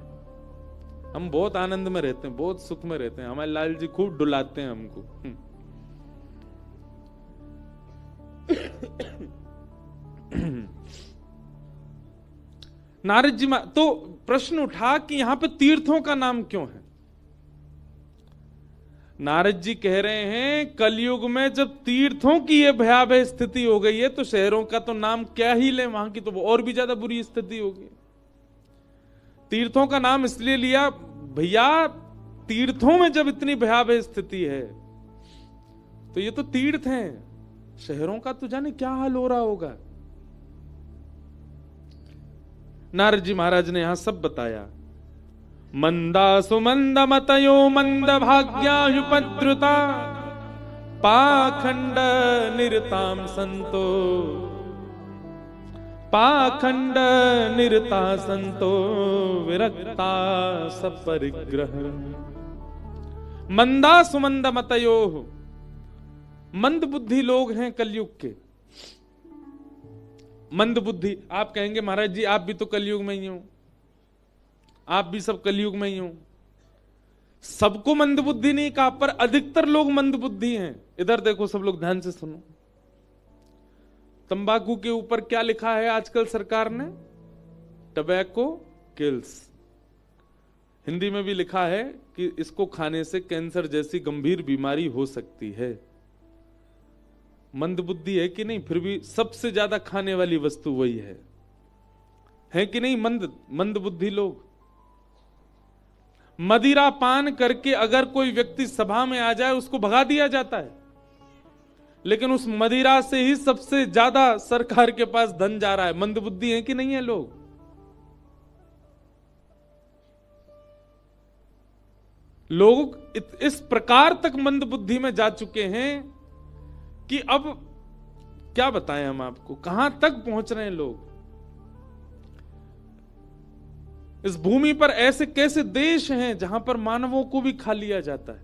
हम बहुत आनंद में रहते हैं, बहुत सुख में रहते हैं। हमारे लाल जी खूब डुलाते हैं हमको। नारद जी तो प्रश्न उठा कि यहां पे तीर्थों का नाम क्यों है। नारद जी कह रहे हैं कलयुग में जब तीर्थों की ये भयावह स्थिति हो गई है तो शहरों का तो नाम क्या ही ले, वहां की तो और भी ज्यादा बुरी स्थिति होगी। तीर्थों का नाम इसलिए लिया भैया, तीर्थों में जब इतनी भयावह स्थिति है तो ये तो तीर्थ हैं, शहरों का तो जाने क्या हाल हो रहा होगा। नारद जी महाराज ने यहां सब बताया। मंदा सुमंद मतयो मंद भाग्यायुपद्रुता पाखंड निरताम संतो, पाखंड निरता संतो विरक्ता सपरिग्रह। मंदा सुमंद मतयो, मंद बुद्धि लोग हैं कलयुग के। मंद बुद्धि, आप कहेंगे महाराज जी आप भी तो कलयुग में ही हो, आप भी सब कलयुग में ही हो। सबको मंद बुद्धि नहीं कहा, पर अधिकतर लोग मंद बुद्धि हैं। इधर देखो सब लोग ध्यान से सुनो। तंबाकू के ऊपर क्या लिखा है आजकल सरकार ने? Tobacco kills. हिंदी में भी लिखा है कि इसको खाने से कैंसर जैसी गंभीर बीमारी हो सकती है। मंद बुद्धि है कि नहीं? फिर भी सबसे ज्यादा खाने वाली वस्तु वही है कि नहीं? मंद बुद्धि लोग। मदिरा पान करके अगर कोई व्यक्ति सभा में आ जाए उसको भगा दिया जाता है, लेकिन उस मदिरा से ही सबसे ज्यादा सरकार के पास धन जा रहा है। मंद बुद्धि है कि नहीं है लोग? लोग इस प्रकार तक मंद बुद्धि में जा चुके हैं कि अब क्या बताएं हम आपको, कहां तक पहुंच रहे हैं लोग। इस भूमि पर ऐसे कैसे देश हैं जहां पर मानवों को भी खा लिया जाता है।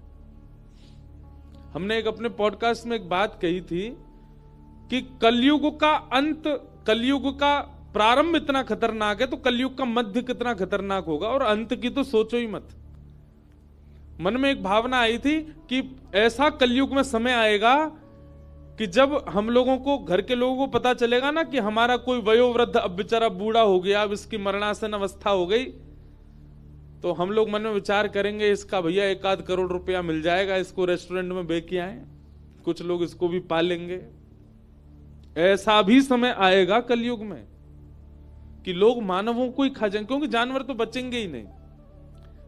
हमने एक अपने पॉडकास्ट में एक बात कही थी कि कलयुग का अंत, कलयुग का प्रारंभ इतना खतरनाक है तो कलयुग का मध्य कितना खतरनाक होगा, और अंत की तो सोचो ही मत। मन में एक भावना आई थी कि ऐसा कलयुग में समय आएगा कि जब हम लोगों को, घर के लोगों को पता चलेगा ना कि हमारा कोई वयोवृद्ध अब बेचारा बूढ़ा हो गया, अब इसकी मरणासन अवस्था हो गई, तो हम लोग मन में विचार करेंगे इसका भैया 1-8 करोड़ रुपया मिल जाएगा, इसको रेस्टोरेंट में बेच के आए, कुछ लोग इसको भी पालेंगे। ऐसा भी समय आएगा कलयुग में कि लोग मानवों को ही खा जाएंगे, क्योंकि जानवर तो बचेंगे ही नहीं।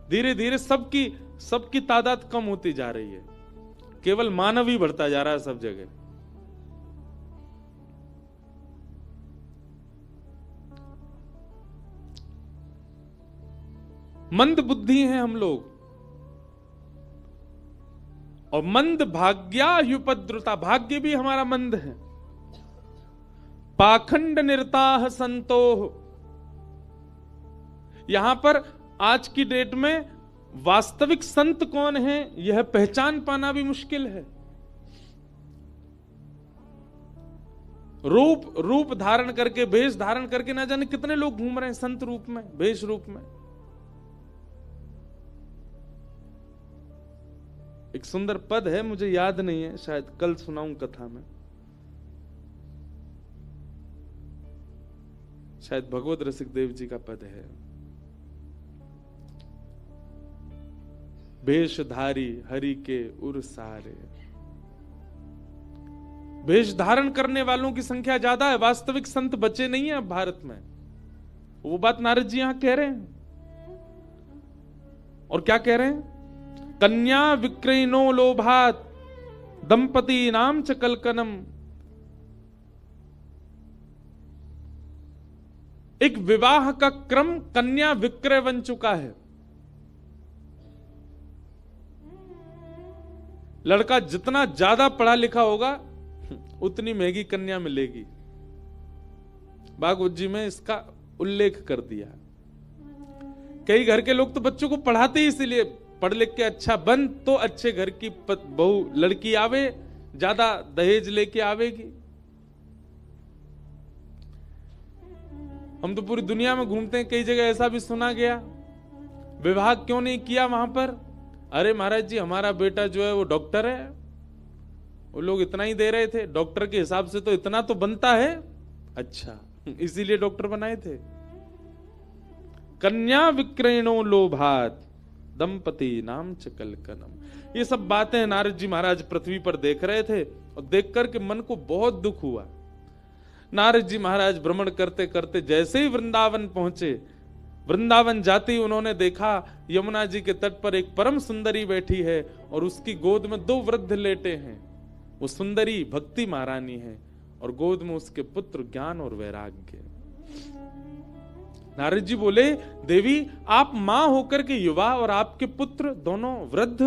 धीरे धीरे सबकी तादाद कम होती जा रही है, केवल मानव ही बढ़ता जा रहा है सब जगह। मंद बुद्धि हैं हम लोग, और मंद भाग्यायुपद्रुता, भाग्य भी हमारा मंद है। पाखंड निरताः संतोः, यहां पर आज की डेट में वास्तविक संत कौन है यह पहचान पाना भी मुश्किल है। रूप धारण करके, भेष धारण करके ना जाने कितने लोग घूम रहे हैं संत रूप में, भेष रूप में। एक सुंदर पद है, मुझे याद नहीं है, शायद कल सुनाऊं कथा में, शायद भगवत रसिक देव जी का पद है। भेषधारी हरि के उर सारे, वेश धारण करने वालों की संख्या ज्यादा है, वास्तविक संत बचे नहीं है अब भारत में। वो बात नारद जी यहां कह रहे हैं। और क्या कह रहे हैं? कन्या विक्रयणो लोभात दंपति नाम च कलकनम। एक विवाह का क्रम कन्या विक्रय बन चुका है। लड़का जितना ज्यादा पढ़ा लिखा होगा उतनी महंगी कन्या मिलेगी। भागवत जी में इसका उल्लेख कर दिया। कई घर के लोग तो बच्चों को पढ़ाते ही इसीलिए, पढ़ लिख के अच्छा बन तो अच्छे घर की बहू लड़की आवे, ज्यादा दहेज लेके आवेगी। हम तो पूरी दुनिया में घूमते हैं, कई जगह ऐसा भी सुना गया, विवाह क्यों नहीं किया वहां पर? अरे महाराज जी हमारा बेटा जो है वो डॉक्टर है, वो लोग इतना ही दे रहे थे, डॉक्टर के हिसाब से तो इतना तो बनता है, अच्छा इसीलिए डॉक्टर बनाए थे। कन्या विक्रयणो लोभात दंपति नाम च कलकनम। ये सब बातें नारद जी महाराज पृथ्वी पर देख रहे थे और देख करके मन को बहुत दुख हुआ। नारद जी महाराज भ्रमण करते करते जैसे ही वृंदावन पहुंचे, वृंदावन जाते ही उन्होंने देखा यमुना जी के तट पर एक परम सुंदरी बैठी है और उसकी गोद में 2 वृद्ध लेटे हैं। वो सुंदरी भक्ति महारानी है और गोद में उसके पुत्र ज्ञान और वैराग्य। नारद जी बोले, देवी आप मां होकर के युवा और आपके पुत्र दोनों वृद्ध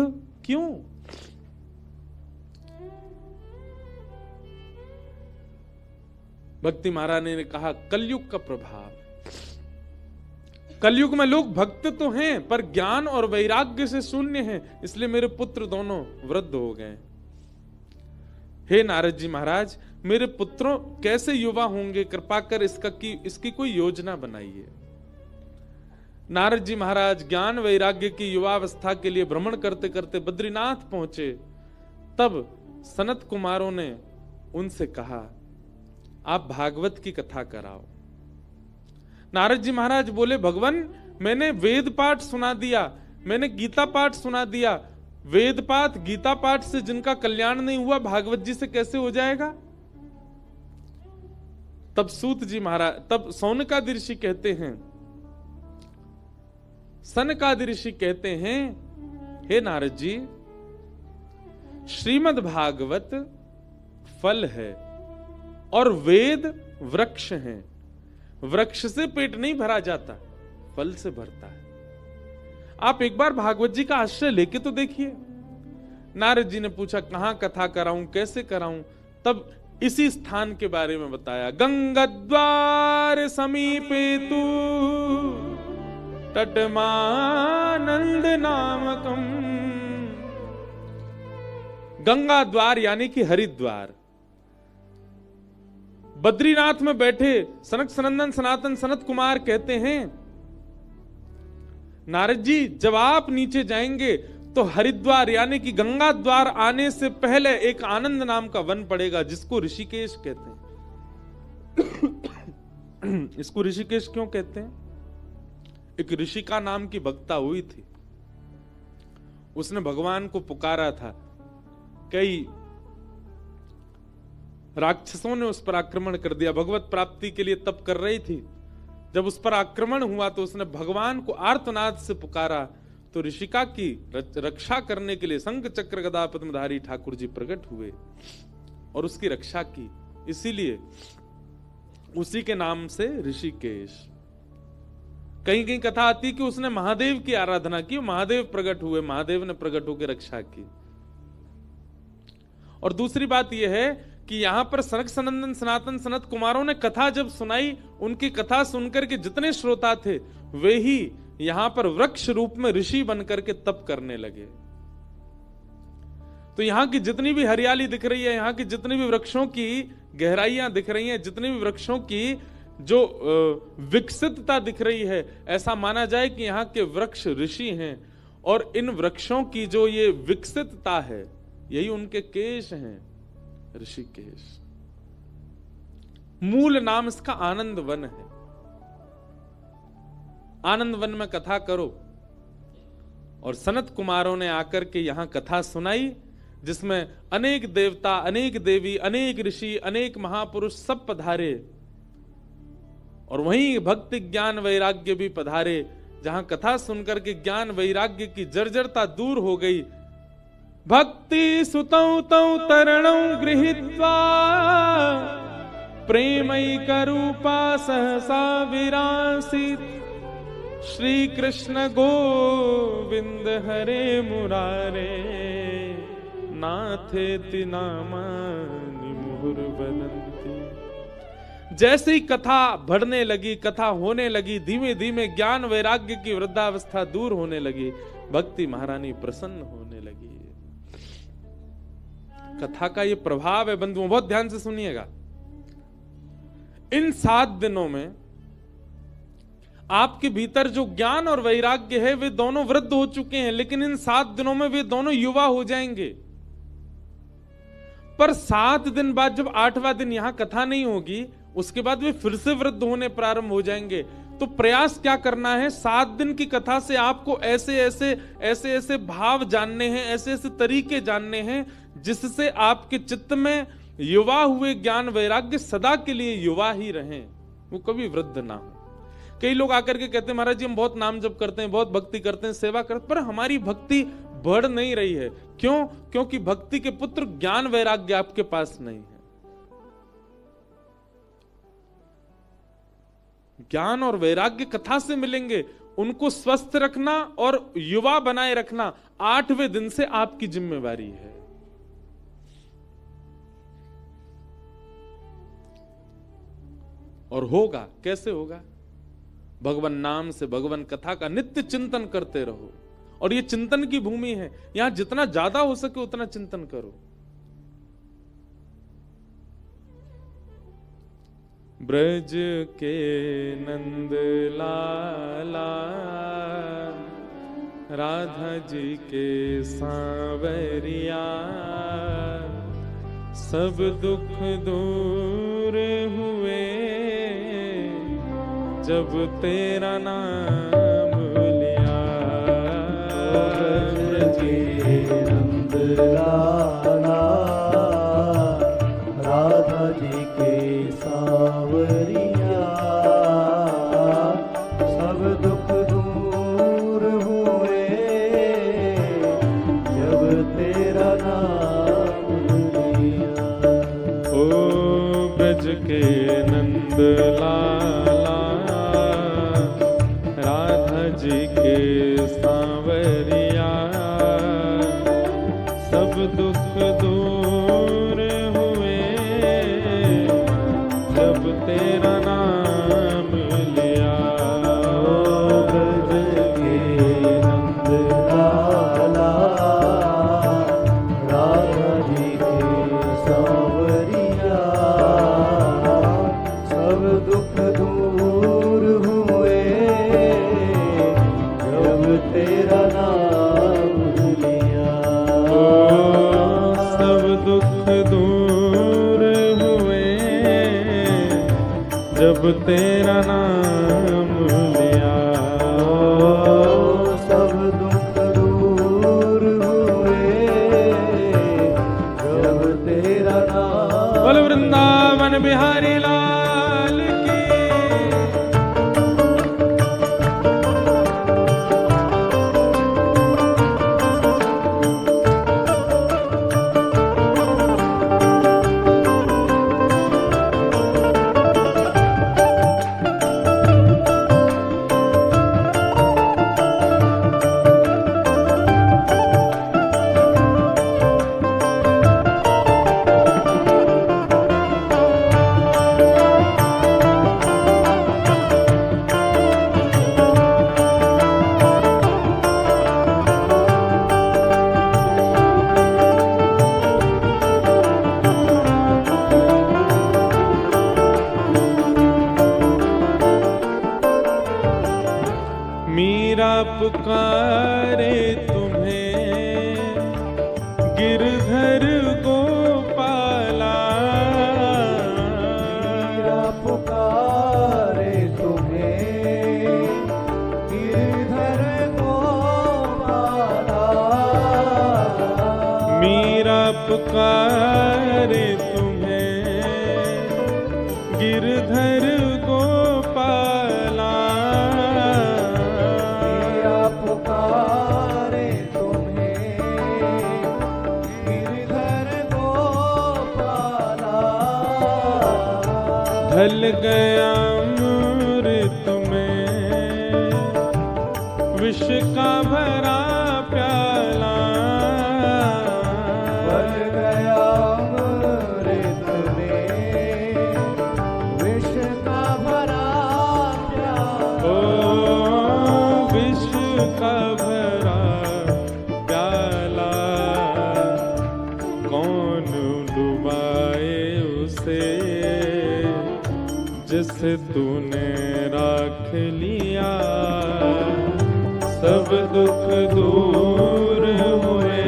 क्यों? भक्ति महारानी ने कहा, कलयुग का प्रभाव। कलयुग में लोग भक्त तो हैं पर ज्ञान और वैराग्य से शून्य हैं, इसलिए मेरे पुत्र दोनों वृद्ध हो गए। हे नारद जी महाराज, मेरे पुत्रों कैसे युवा होंगे? कृपा कर इसकी कोई योजना बनाइए। नारद जी महाराज ज्ञान वैराग्य की युवावस्था के लिए भ्रमण करते करते बद्रीनाथ पहुंचे। तब सनत कुमारों ने उनसे कहा, आप भागवत की कथा कराओ। नारद जी महाराज बोले, भगवान मैंने वेद पाठ सुना दिया, मैंने गीता पाठ सुना दिया, वेद पाठ गीता पाठ से जिनका कल्याण नहीं हुआ भागवत जी से कैसे हो जाएगा? तब सूत जी महाराज, तब सौनकादि ऋषि कहते हैं, सनकादि ऋषि कहते हैं, हे नारद जी, श्रीमद् भागवत फल है और वेद वृक्ष हैं। वृक्ष से पेट नहीं भरा जाता, फल से भरता है। आप एक बार भागवत जी का आश्रय लेके तो देखिए। नारद जी ने पूछा, कहां कथा कराऊं, कैसे कराऊं? तब इसी स्थान के बारे में बताया। गंगाद्वार समीपे तू तटमानंद नामकम। गंगा द्वार यानी कि हरिद्वार। बद्रीनाथ में बैठे सनक सनंदन सनातन सनत कुमार कहते हैं, नारद जी जब आप नीचे जाएंगे तो हरिद्वार यानी कि गंगा द्वार आने से पहले एक आनंद नाम का वन पड़ेगा जिसको ऋषिकेश कहते हैं। इसको ऋषिकेश क्यों कहते हैं? एक ऋषिका नाम की भक्ता हुई थी, उसने भगवान को पुकारा था। कई राक्षसों ने उस पर आक्रमण कर दिया, भगवत प्राप्ति के लिए तप कर रही थी। जब उस पर आक्रमण हुआ तो उसने भगवान को आर्तनाद से पुकारा, तो ऋषिका की रक्षा करने के लिए शंख चक्र गदा पद्मधारी ठाकुर जी प्रकट हुए और उसकी रक्षा की। इसीलिए उसी के नाम से ऋषिकेश। कहीं कहीं कथा आती कि उसने महादेव की आराधना की, महादेव प्रकट हुए, महादेव ने प्रकट होकर रक्षा की। और दूसरी बात यह है कि यहां पर सनक सनंदन सनातन सनत कुमारों ने कथा जब सुनाई, उनकी कथा सुनकर के जितने श्रोता थे वे ही यहां पर वृक्ष रूप में ऋषि बनकर के तप करने लगे। तो यहां की जितनी भी हरियाली दिख रही है, यहां की जितनी भी वृक्षों की गहराइयां दिख रही हैं, जितनी भी वृक्षों की जो विकसितता दिख रही है, ऐसा माना जाए कि यहाँ के वृक्ष ऋषि हैं और इन वृक्षों की जो ये विकसितता है यही उनके केश हैं, ऋषिकेश। मूल नाम इसका आनंद वन है। आनंद वन में कथा करो। और सनत कुमारों ने आकर के यहां कथा सुनाई। जिसमें अनेक देवता, अनेक देवी, अनेक ऋषि, अनेक महापुरुष सब पधारे, और वहीं भक्ति ज्ञान वैराग्य भी पधारे, जहां कथा सुनकर के ज्ञान वैराग्य की जर्जरता दूर हो गई। भक्ति सुतौ तौ तरणौ गृहीत्वा प्रेमैक रूपा सहसा विरासीत्। श्री कृष्ण गोविंद हरे मुरारे नाथेति नामानि मुहुर्वदन्ति। जैसे ही कथा बढ़ने लगी, कथा होने लगी, धीमे धीमे ज्ञान वैराग्य की वृद्धावस्था दूर होने लगी, भक्ति महारानी प्रसन्न होने लगी। कथा का ये प्रभाव है बंधुओं, बहुत ध्यान से सुनिएगा। इन 7 दिनों में आपके भीतर जो ज्ञान और वैराग्य है वे दोनों वृद्ध हो चुके हैं, लेकिन इन 7 दिनों में वे दोनों युवा हो जाएंगे। पर 7 दिन बाद जब 8वां दिन यहां कथा नहीं होगी, उसके बाद वे फिर से वृद्ध होने प्रारंभ हो जाएंगे। तो प्रयास क्या करना है, 7 दिन की कथा से आपको ऐसे ऐसे भाव जानने हैं, ऐसे ऐसे तरीके जानने हैं, जिससे आपके चित्त में युवा हुए ज्ञान वैराग्य सदा के लिए युवा ही रहें, वो कभी वृद्ध ना हो। कई लोग आकर के कहते हैं महाराज जी हम बहुत नाम जप करते हैं, बहुत भक्ति करते हैं, सेवा करते, पर हमारी भक्ति बढ़ नहीं रही है। क्यों? क्योंकि भक्ति के पुत्र ज्ञान वैराग्य आपके पास नहीं है। ज्ञान और वैराग्य कथा से मिलेंगे, उनको स्वस्थ रखना और युवा बनाए रखना 8वें दिन से आपकी जिम्मेवारी है। और होगा, कैसे होगा? भगवान नाम से, भगवान कथा का नित्य चिंतन करते रहो, और ये चिंतन की भूमि है, यहां जितना ज्यादा हो सके उतना चिंतन करो। ब्रज के नंद लाला राधा जी के सांवरिया, सब दुख दूर हुए जब तेरा नाम लिया। ब्रज के नंद लाला राधा जी के सांवरिया, सब दुख दूर हुए जब तेरा नाम लिया। ओ ब्रज के नंद लाला राधा जी के सांवरिया, सब दुख दूर हुए जब तेरा नाम लिया। ब्रज के नंद लाला राधा जी के सांवरिया, सब दुख दूर हुए जब तेरा नाम लिया। सब दुख दूर हुए जब तेरा नाम लिया। सब दुख दूर हुए जब तेरा नाम। बोल वृंदावन बिहारी लाल की। मीरा पुकारे तुम्हें गिरधर गोपाला। मीरा पुकारे तुम्हें गिरधर गोपाला। मीरा पुकारे तुम्हें गिरधर गोपाला। पिया पुकारे तुम्हें गिरधर गोपाला। ढल गया अमृत में विष का भरा प्याला। ढल गया अमृत में विष का भरा प्याला। ओ विष का भरा प्याला कौन डुबाए उसे जिसे तूने राख लिया। सब दुख दूर हुए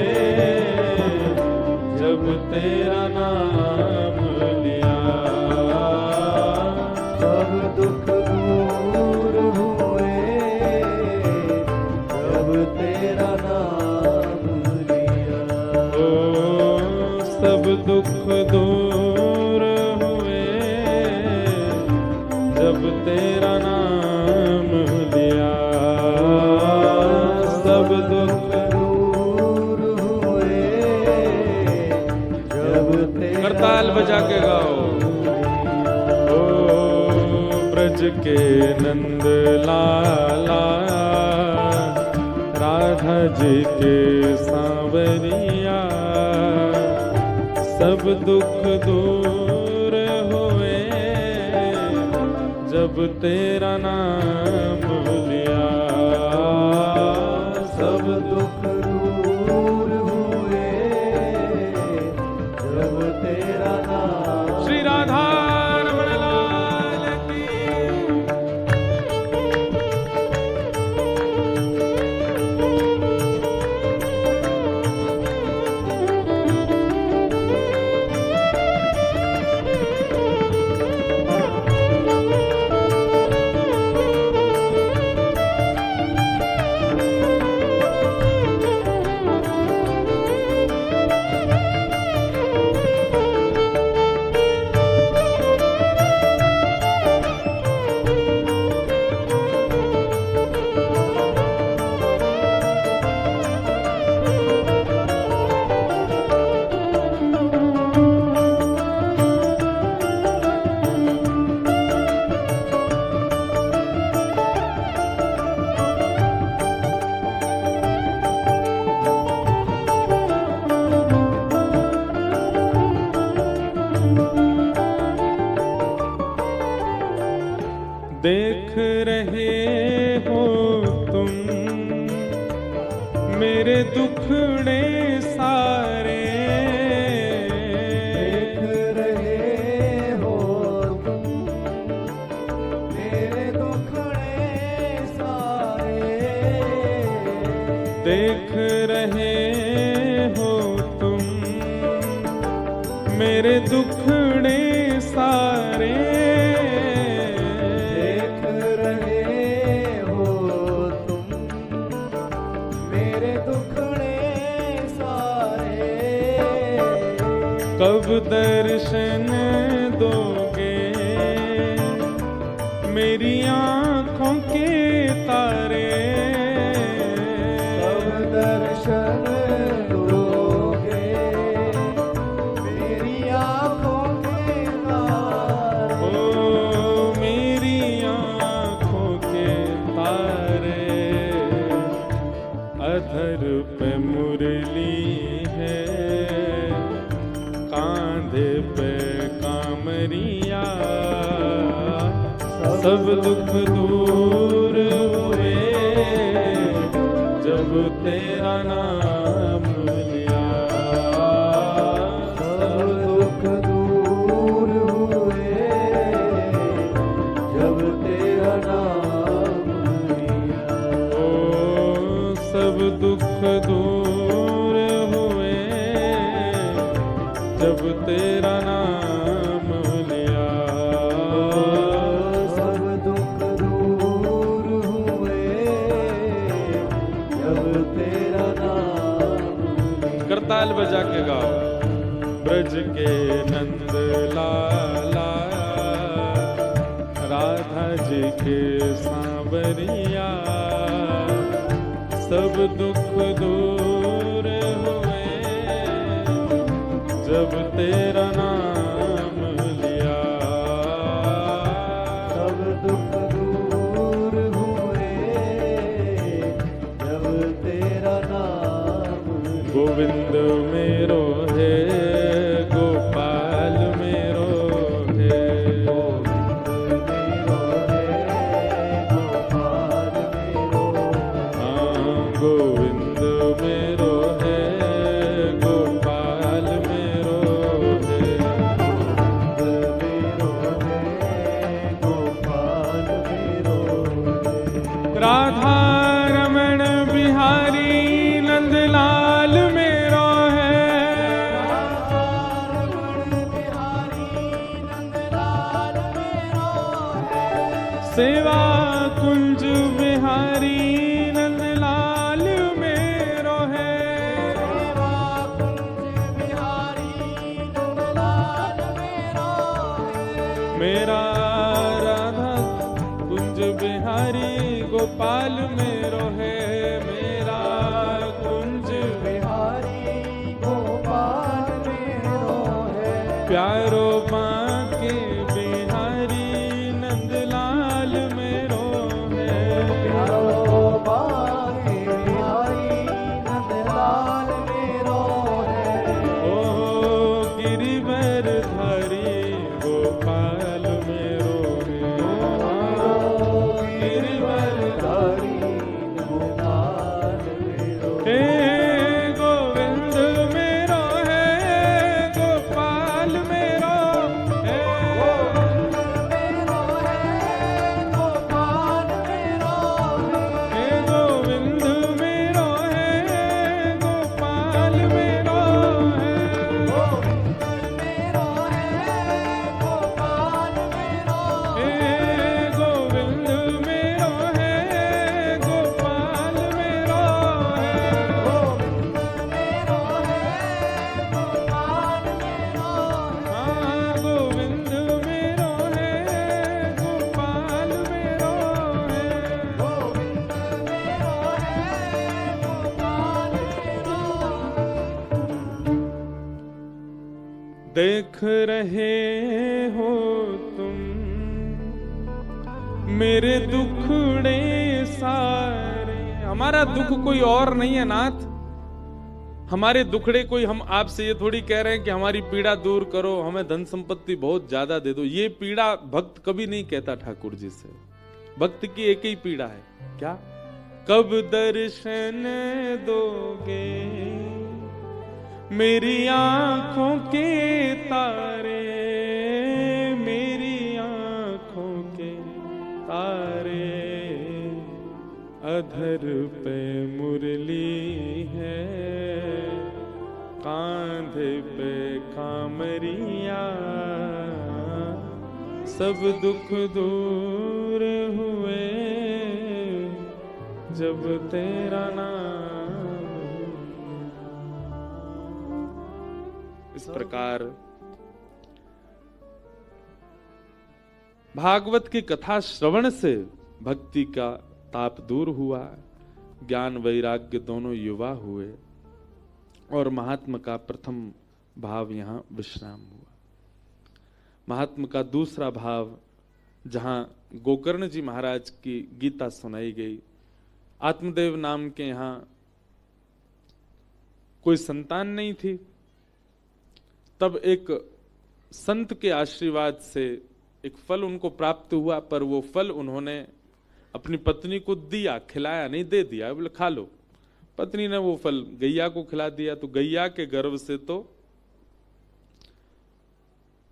जब तेरा नाम लिया। सब दुख दूर हुए जब तेरा नाम लिया। ओ सब दुख दूर हुए जब तेरा नाम लिया। सब दुख दूर हुए जब तेरा करताल बजा के गाओ। ओ ब्रज के नंद लाला राधा जी के सांवरिया। सब दुख दूर हुए जब तेरा नाम लिया। सब दुख दूर हुए जब तेरा नाम। श्री राधा रमण लाल की। देख रहे हो तुम मेरे दुखड़े सारे। देख रहे हो तुम मेरे दुखड़े सारे। देख रहे हो तुम मेरे दुखड़े सारे। कब दर्शन दोगे मेरी आँखों के तारे। कब दर्शन दोगे मेरी आँखों के तारे। ओ मेरी आँखों के तारे। अधर पे मुरली है कांधे पे कामरिया। सब दुख दूर हुए जब तेरा नाम लिया। सब दुख दूर हुए जब तेरा नाम लिया। ओ सब दुख दूर हुए जब तेरा नाम लिया। सब दुख दूर हुए जब तेरा नाम लिया। करताल बजा के गाओ। ब्रज के नंद लाला, राधा जी के सांवरिया, सब दुख दूर हुए जब तेरा नाम लिया। सब दुख दूर हुए जब तेरा नाम लिया। गोविंद मेरो है, गोपाल मेरो है, गोविंद मेरो है, गोपाल मेरो है। हाँ गोविंद मेरो है, गोपाल मेरो है। गोविंद मेरो है, गोपाल मेरो है। राधा रमण बिहारी नंदलाल मेरो है, सेवा कुंज बिहारी नंदलाल मेरो है। मेरा राधा कुंज बिहारी गोपाल मेरो है, मेरा कुंज बिहारी गोपाल मेरो है। प्यारो बांके बिहारी नंदलाल मेरो है। प्यारो बांके बिहारी नंदलाल मेरो है। ओ गिरिवर धारी गोपाल मेरो है। गिरिवर धारी गोपाल मेरो हे गोविंद मेरो है, गोपाल मेरो है। हे गोविंद मेरो है, गोपाल मेरो है। हे गोविंद मेरो है, गोपाल मेरो है। हाँ गोविंद मेरो है, गोपाल मेरो है। देख रहे हो तुम मेरे दुखड़े सारे। हमारा दुख कोई और नहीं है नाथ, हमारे दुखड़े कोई, हम आपसे ये थोड़ी कह रहे हैं कि हमारी पीड़ा दूर करो, हमें धन संपत्ति बहुत ज्यादा दे दो। ये पीड़ा भक्त कभी नहीं कहता ठाकुर जी से। भक्त की एक ही पीड़ा है, क्या? कब दर्शन दोगे मेरी आंखों के तारे, मेरी आंखों के तारे। अधर पे मुरली है, कांधे पे कामरिया, सब दुख दूर हुए जब तेरा नाम। इस प्रकार भागवत की कथा श्रवण से भक्ति का ताप दूर हुआ, ज्ञान वैराग्य दोनों युवा हुए और महात्मा का प्रथम भाव यहां विश्राम हुआ। महात्मा का दूसरा भाव, जहां गोकर्ण जी महाराज की गीता सुनाई गई, आत्मदेव नाम के यहां कोई संतान नहीं थी, तब एक संत के आशीर्वाद से एक फल उनको प्राप्त हुआ, पर वो फल उन्होंने अपनी पत्नी को दिया, खिलाया नहीं, दे दिया, बोले खा लो। पत्नी ने वो फल गैया को खिला दिया, तो गैया के गर्भ से तो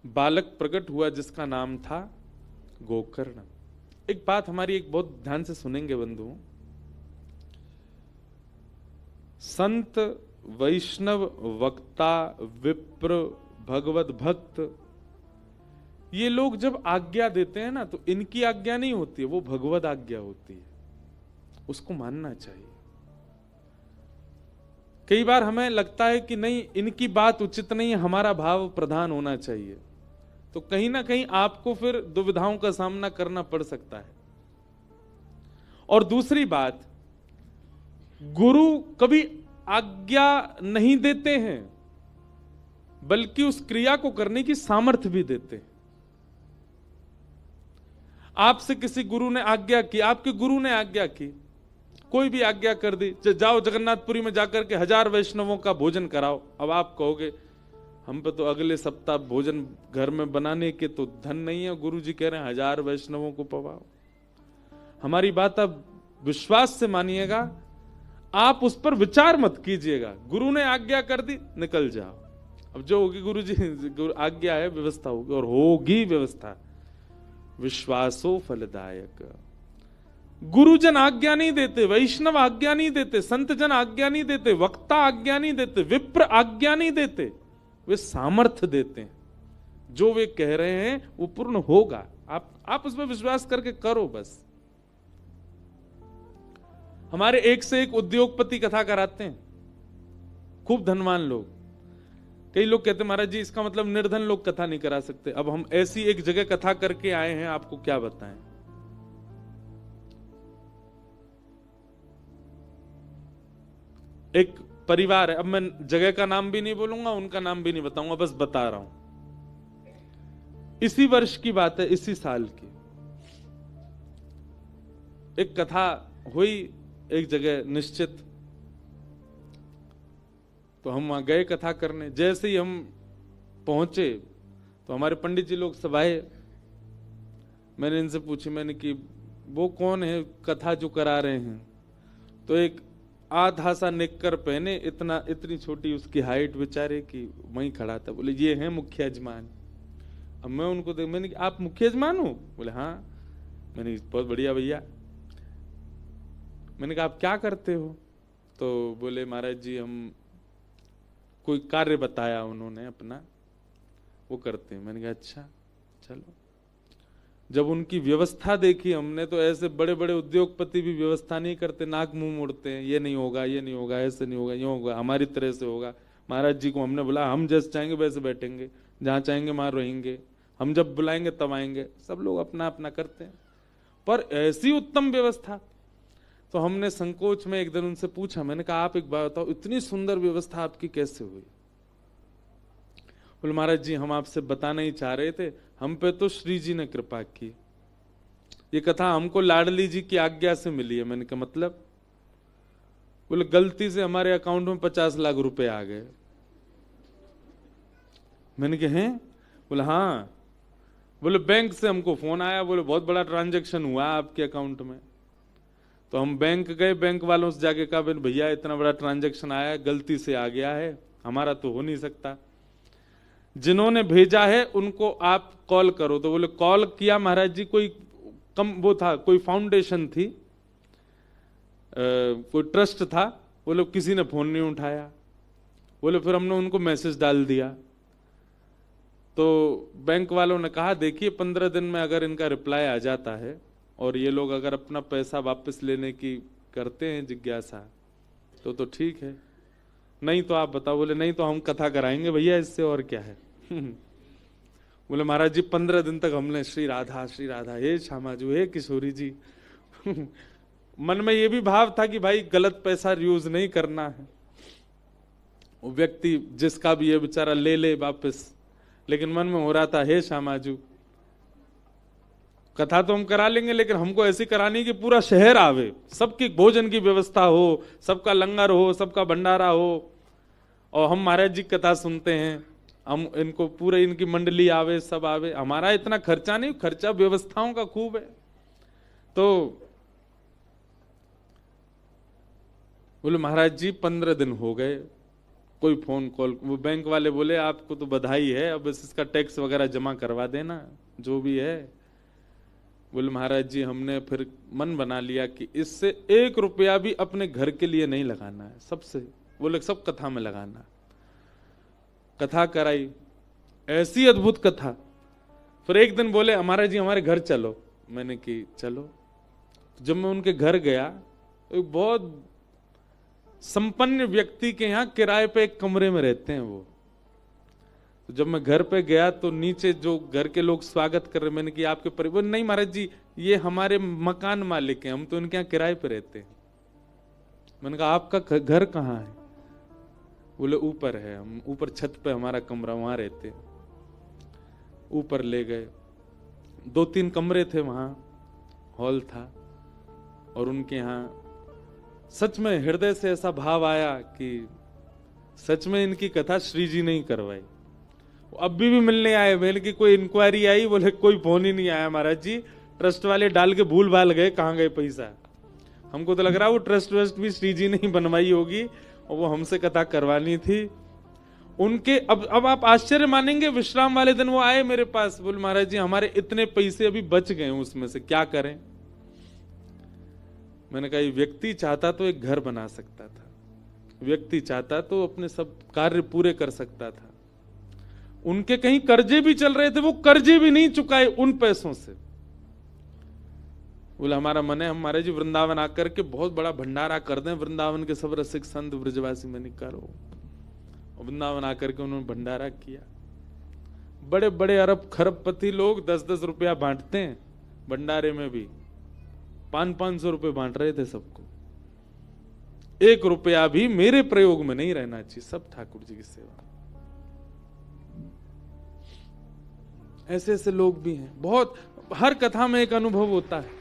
बालक प्रकट हुआ जिसका नाम था गोकर्ण। एक बात हमारी एक बहुत ध्यान से सुनेंगे बंधु, संत वैष्णव वक्ता विप्र भगवत भक्त, ये लोग जब आज्ञा देते हैं ना, तो इनकी आज्ञा नहीं होती है, वो भगवत आज्ञा होती है, उसको मानना चाहिए। कई बार हमें लगता है कि नहीं, इनकी बात उचित नहीं है, हमारा भाव प्रधान होना चाहिए, तो कहीं ना कहीं आपको फिर दुविधाओं का सामना करना पड़ सकता है। और दूसरी बात, गुरु कभी आज्ञा नहीं देते हैं, बल्कि उस क्रिया को करने की सामर्थ्य भी देते हैं। आपसे किसी गुरु ने आज्ञा की, आपके गुरु ने आज्ञा की, कोई भी आज्ञा कर दी, जाओ जगन्नाथपुरी में जाकर के 1000 वैष्णवों का भोजन कराओ। अब आप कहोगे हम पे तो अगले सप्ताह भोजन घर में बनाने के तो धन नहीं है, गुरु जी कह रहे हैं 1000 वैष्णवों को पवाओ। हमारी बात अब विश्वास से मानिएगा, आप उस पर विचार मत कीजिएगा। गुरु ने आज्ञा कर दी, निकल जाओ। अब जो होगी गुरु जी आज्ञा है, व्यवस्था होगी, और होगी व्यवस्था। विश्वासो फलदायक। गुरुजन आज्ञा नहीं देते, वैष्णव आज्ञा नहीं देते, संत जन आज्ञा नहीं देते, वक्ता आज्ञा नहीं देते, विप्र आज्ञा नहीं देते, वे सामर्थ्य देते हैं। जो वे कह रहे हैं वो पूर्ण होगा। आप उस पर विश्वास करके करो बस। हमारे एक से एक उद्योगपति कथा कराते हैं, खूब धनवान लोग। कई लोग कहते हैं महाराज जी इसका मतलब निर्धन लोग कथा नहीं करा सकते। अब हम ऐसी एक जगह कथा करके आए हैं, आपको क्या बताएं। एक परिवार है, अब मैं जगह का नाम भी नहीं बोलूंगा, उनका नाम भी नहीं बताऊंगा, बस बता रहा हूं। इसी वर्ष की बात है, इसी साल की। एक कथा हुई एक जगह निश्चित, तो हम वहां गए कथा करने। जैसे ही हम पहुंचे तो हमारे पंडित जी लोग सब आए। मैंने इनसे पूछी, मैंने कि वो कौन है कथा जो करा रहे हैं? तो एक आधा सा निक्कर पहने, इतनी छोटी उसकी हाइट बेचारे की, वहीं खड़ा था। बोले ये है मुख्य यजमान। अब मैं उनको देख, मैंने आप मुख्य यजमान हो? बोले हाँ। मैंने बहुत बढ़िया भैया। मैंने कहा आप क्या करते हो? तो बोले महाराज जी हम कोई कार्य बताया उन्होंने अपना, वो करते हैं। मैंने कहा अच्छा चलो। जब उनकी व्यवस्था देखी हमने, तो ऐसे बड़े बड़े उद्योगपति भी व्यवस्था नहीं करते, नाक मुंह मोड़ते हैं, ये नहीं होगा, ये नहीं होगा, ऐसे नहीं होगा, ये होगा, हमारी तरह से होगा। महाराज जी को हमने बोला हम जैसे चाहेंगे वैसे बैठेंगे, जहां चाहेंगे वहां रहेंगे, हम जब बुलाएंगे तब आएंगे। सब लोग अपना अपना करते हैं, पर ऐसी उत्तम व्यवस्था। तो हमने संकोच में एक दिन उनसे पूछा, मैंने कहा आप एक बात बताओ, इतनी सुंदर व्यवस्था आपकी कैसे हुई? बोले महाराज जी हम आपसे बताना ही चाह रहे थे, हम पे तो श्री जी ने कृपा की। ये कथा हमको लाडली जी की आज्ञा से मिली है। मैंने कहा मतलब? बोले गलती से हमारे अकाउंट में 50 लाख रुपए आ गए। मैंने कहा हैं? बोले हाँ। बोले बैंक से हमको फोन आया, बोले बहुत बड़ा ट्रांजैक्शन हुआ आपके अकाउंट में। तो हम बैंक गए, बैंक वालों से जाके कहा भैया इतना बड़ा ट्रांजैक्शन आया है, गलती से आ गया है, हमारा तो हो नहीं सकता, जिन्होंने भेजा है उनको आप कॉल करो। तो बोले कॉल किया महाराज जी, कोई वो था, कोई फाउंडेशन थी, कोई ट्रस्ट था। बोले किसी ने फोन नहीं उठाया। बोले फिर हमने उनको मैसेज डाल दिया। तो बैंक वालों ने कहा देखिए 15 दिन में अगर इनका रिप्लाई आ जाता है और ये लोग अगर अपना पैसा वापस लेने की करते हैं जिज्ञासा तो ठीक है, नहीं तो आप बताओ। बोले नहीं तो हम कथा कराएंगे भैया, इससे और क्या है। बोले महाराज जी 15 दिन तक हमने श्री राधा हे श्यामाजू हे किशोरी जी। मन में ये भी भाव था कि भाई गलत पैसा यूज नहीं करना है, वो व्यक्ति जिसका भी ये बेचारा ले ले वापस, लेकिन मन में हो रहा था हे श्यामाजू कथा तो हम करा लेंगे, लेकिन हमको ऐसी करानी कि पूरा शहर आवे, सबकी भोजन की व्यवस्था हो, सबका लंगर हो, सबका भंडारा हो, और हम महाराज जी कथा सुनते हैं, हम इनको पूरे इनकी मंडली आवे, सब आवे। हमारा इतना खर्चा नहीं, खर्चा व्यवस्थाओं का खूब है। तो बोले महाराज जी 15 दिन हो गए, कोई फोन कॉल। वो बैंक वाले बोले आपको तो बधाई है, अब इसका टैक्स वगैरह जमा करवा देना जो भी है। बोले महाराज जी हमने फिर मन बना लिया कि इससे 1 रुपया भी अपने घर के लिए नहीं लगाना है, सबसे बोले सब कथा में लगाना। कथा कराई, ऐसी अद्भुत कथा। फिर एक दिन बोले महाराज जी हमारे घर चलो। मैंने कि चलो। जब मैं उनके घर गया तो बहुत संपन्न व्यक्ति के यहाँ किराए पे एक कमरे में रहते हैं वो। तो जब मैं घर पे गया तो नीचे जो घर के लोग स्वागत कर रहे, मैंने कि आपके परिवार, नहीं महाराज जी ये हमारे मकान मालिक हैं, हम तो इनके यहाँ किराए पे रहते हैं। मैंने कहा आपका घर कहाँ है? बोले ऊपर है, हम ऊपर छत पे हमारा कमरा, वहां रहते। ऊपर ले गए, 2-3 कमरे थे वहां, हॉल था, और उनके यहाँ सच में हृदय से ऐसा भाव आया कि सच में इनकी कथा श्री जी ने ही करवाई। अब भी मिलने आए, बोले कि कोई इंक्वायरी आई? बोले कोई फोन ही नहीं आया महाराज जी, ट्रस्ट वाले डाल के भूल भाल गए, कहाँ गए पैसा। हमको तो लग रहा वो ट्रस्ट वस्ट भी श्री जी ने ही बनवाई होगी और वो हमसे कथा करवानी थी उनके। अब आप आश्चर्य मानेंगे, विश्राम वाले दिन वो आए मेरे पास, बोले महाराज जी हमारे इतने पैसे अभी बच गए, उसमें से क्या करें। मैंने कहा व्यक्ति चाहता तो एक घर बना सकता था, व्यक्ति चाहता तो अपने सब कार्य पूरे कर सकता था। उनके कहीं कर्जे भी चल रहे थे, वो कर्जे भी नहीं चुकाए उन पैसों से। बोले हमारा मन है हम महाराज जी वृंदावन आकर के बहुत बड़ा भंडारा कर दें, वृंदावन के सब रसिक संत ब्रजवासी में करो। वृंदावन आकर के उन्होंने भंडारा किया। बड़े बड़े अरब खरबपति लोग 10-10 रुपया बांटते हैं भंडारे में भी, 500-500 रुपए बांट रहे थे सबको। 1 रुपया भी मेरे प्रयोग में नहीं रहना चाहिए, सब ठाकुर जी की सेवा। ऐसे ऐसे लोग भी हैं बहुत। हर कथा में एक अनुभव होता है।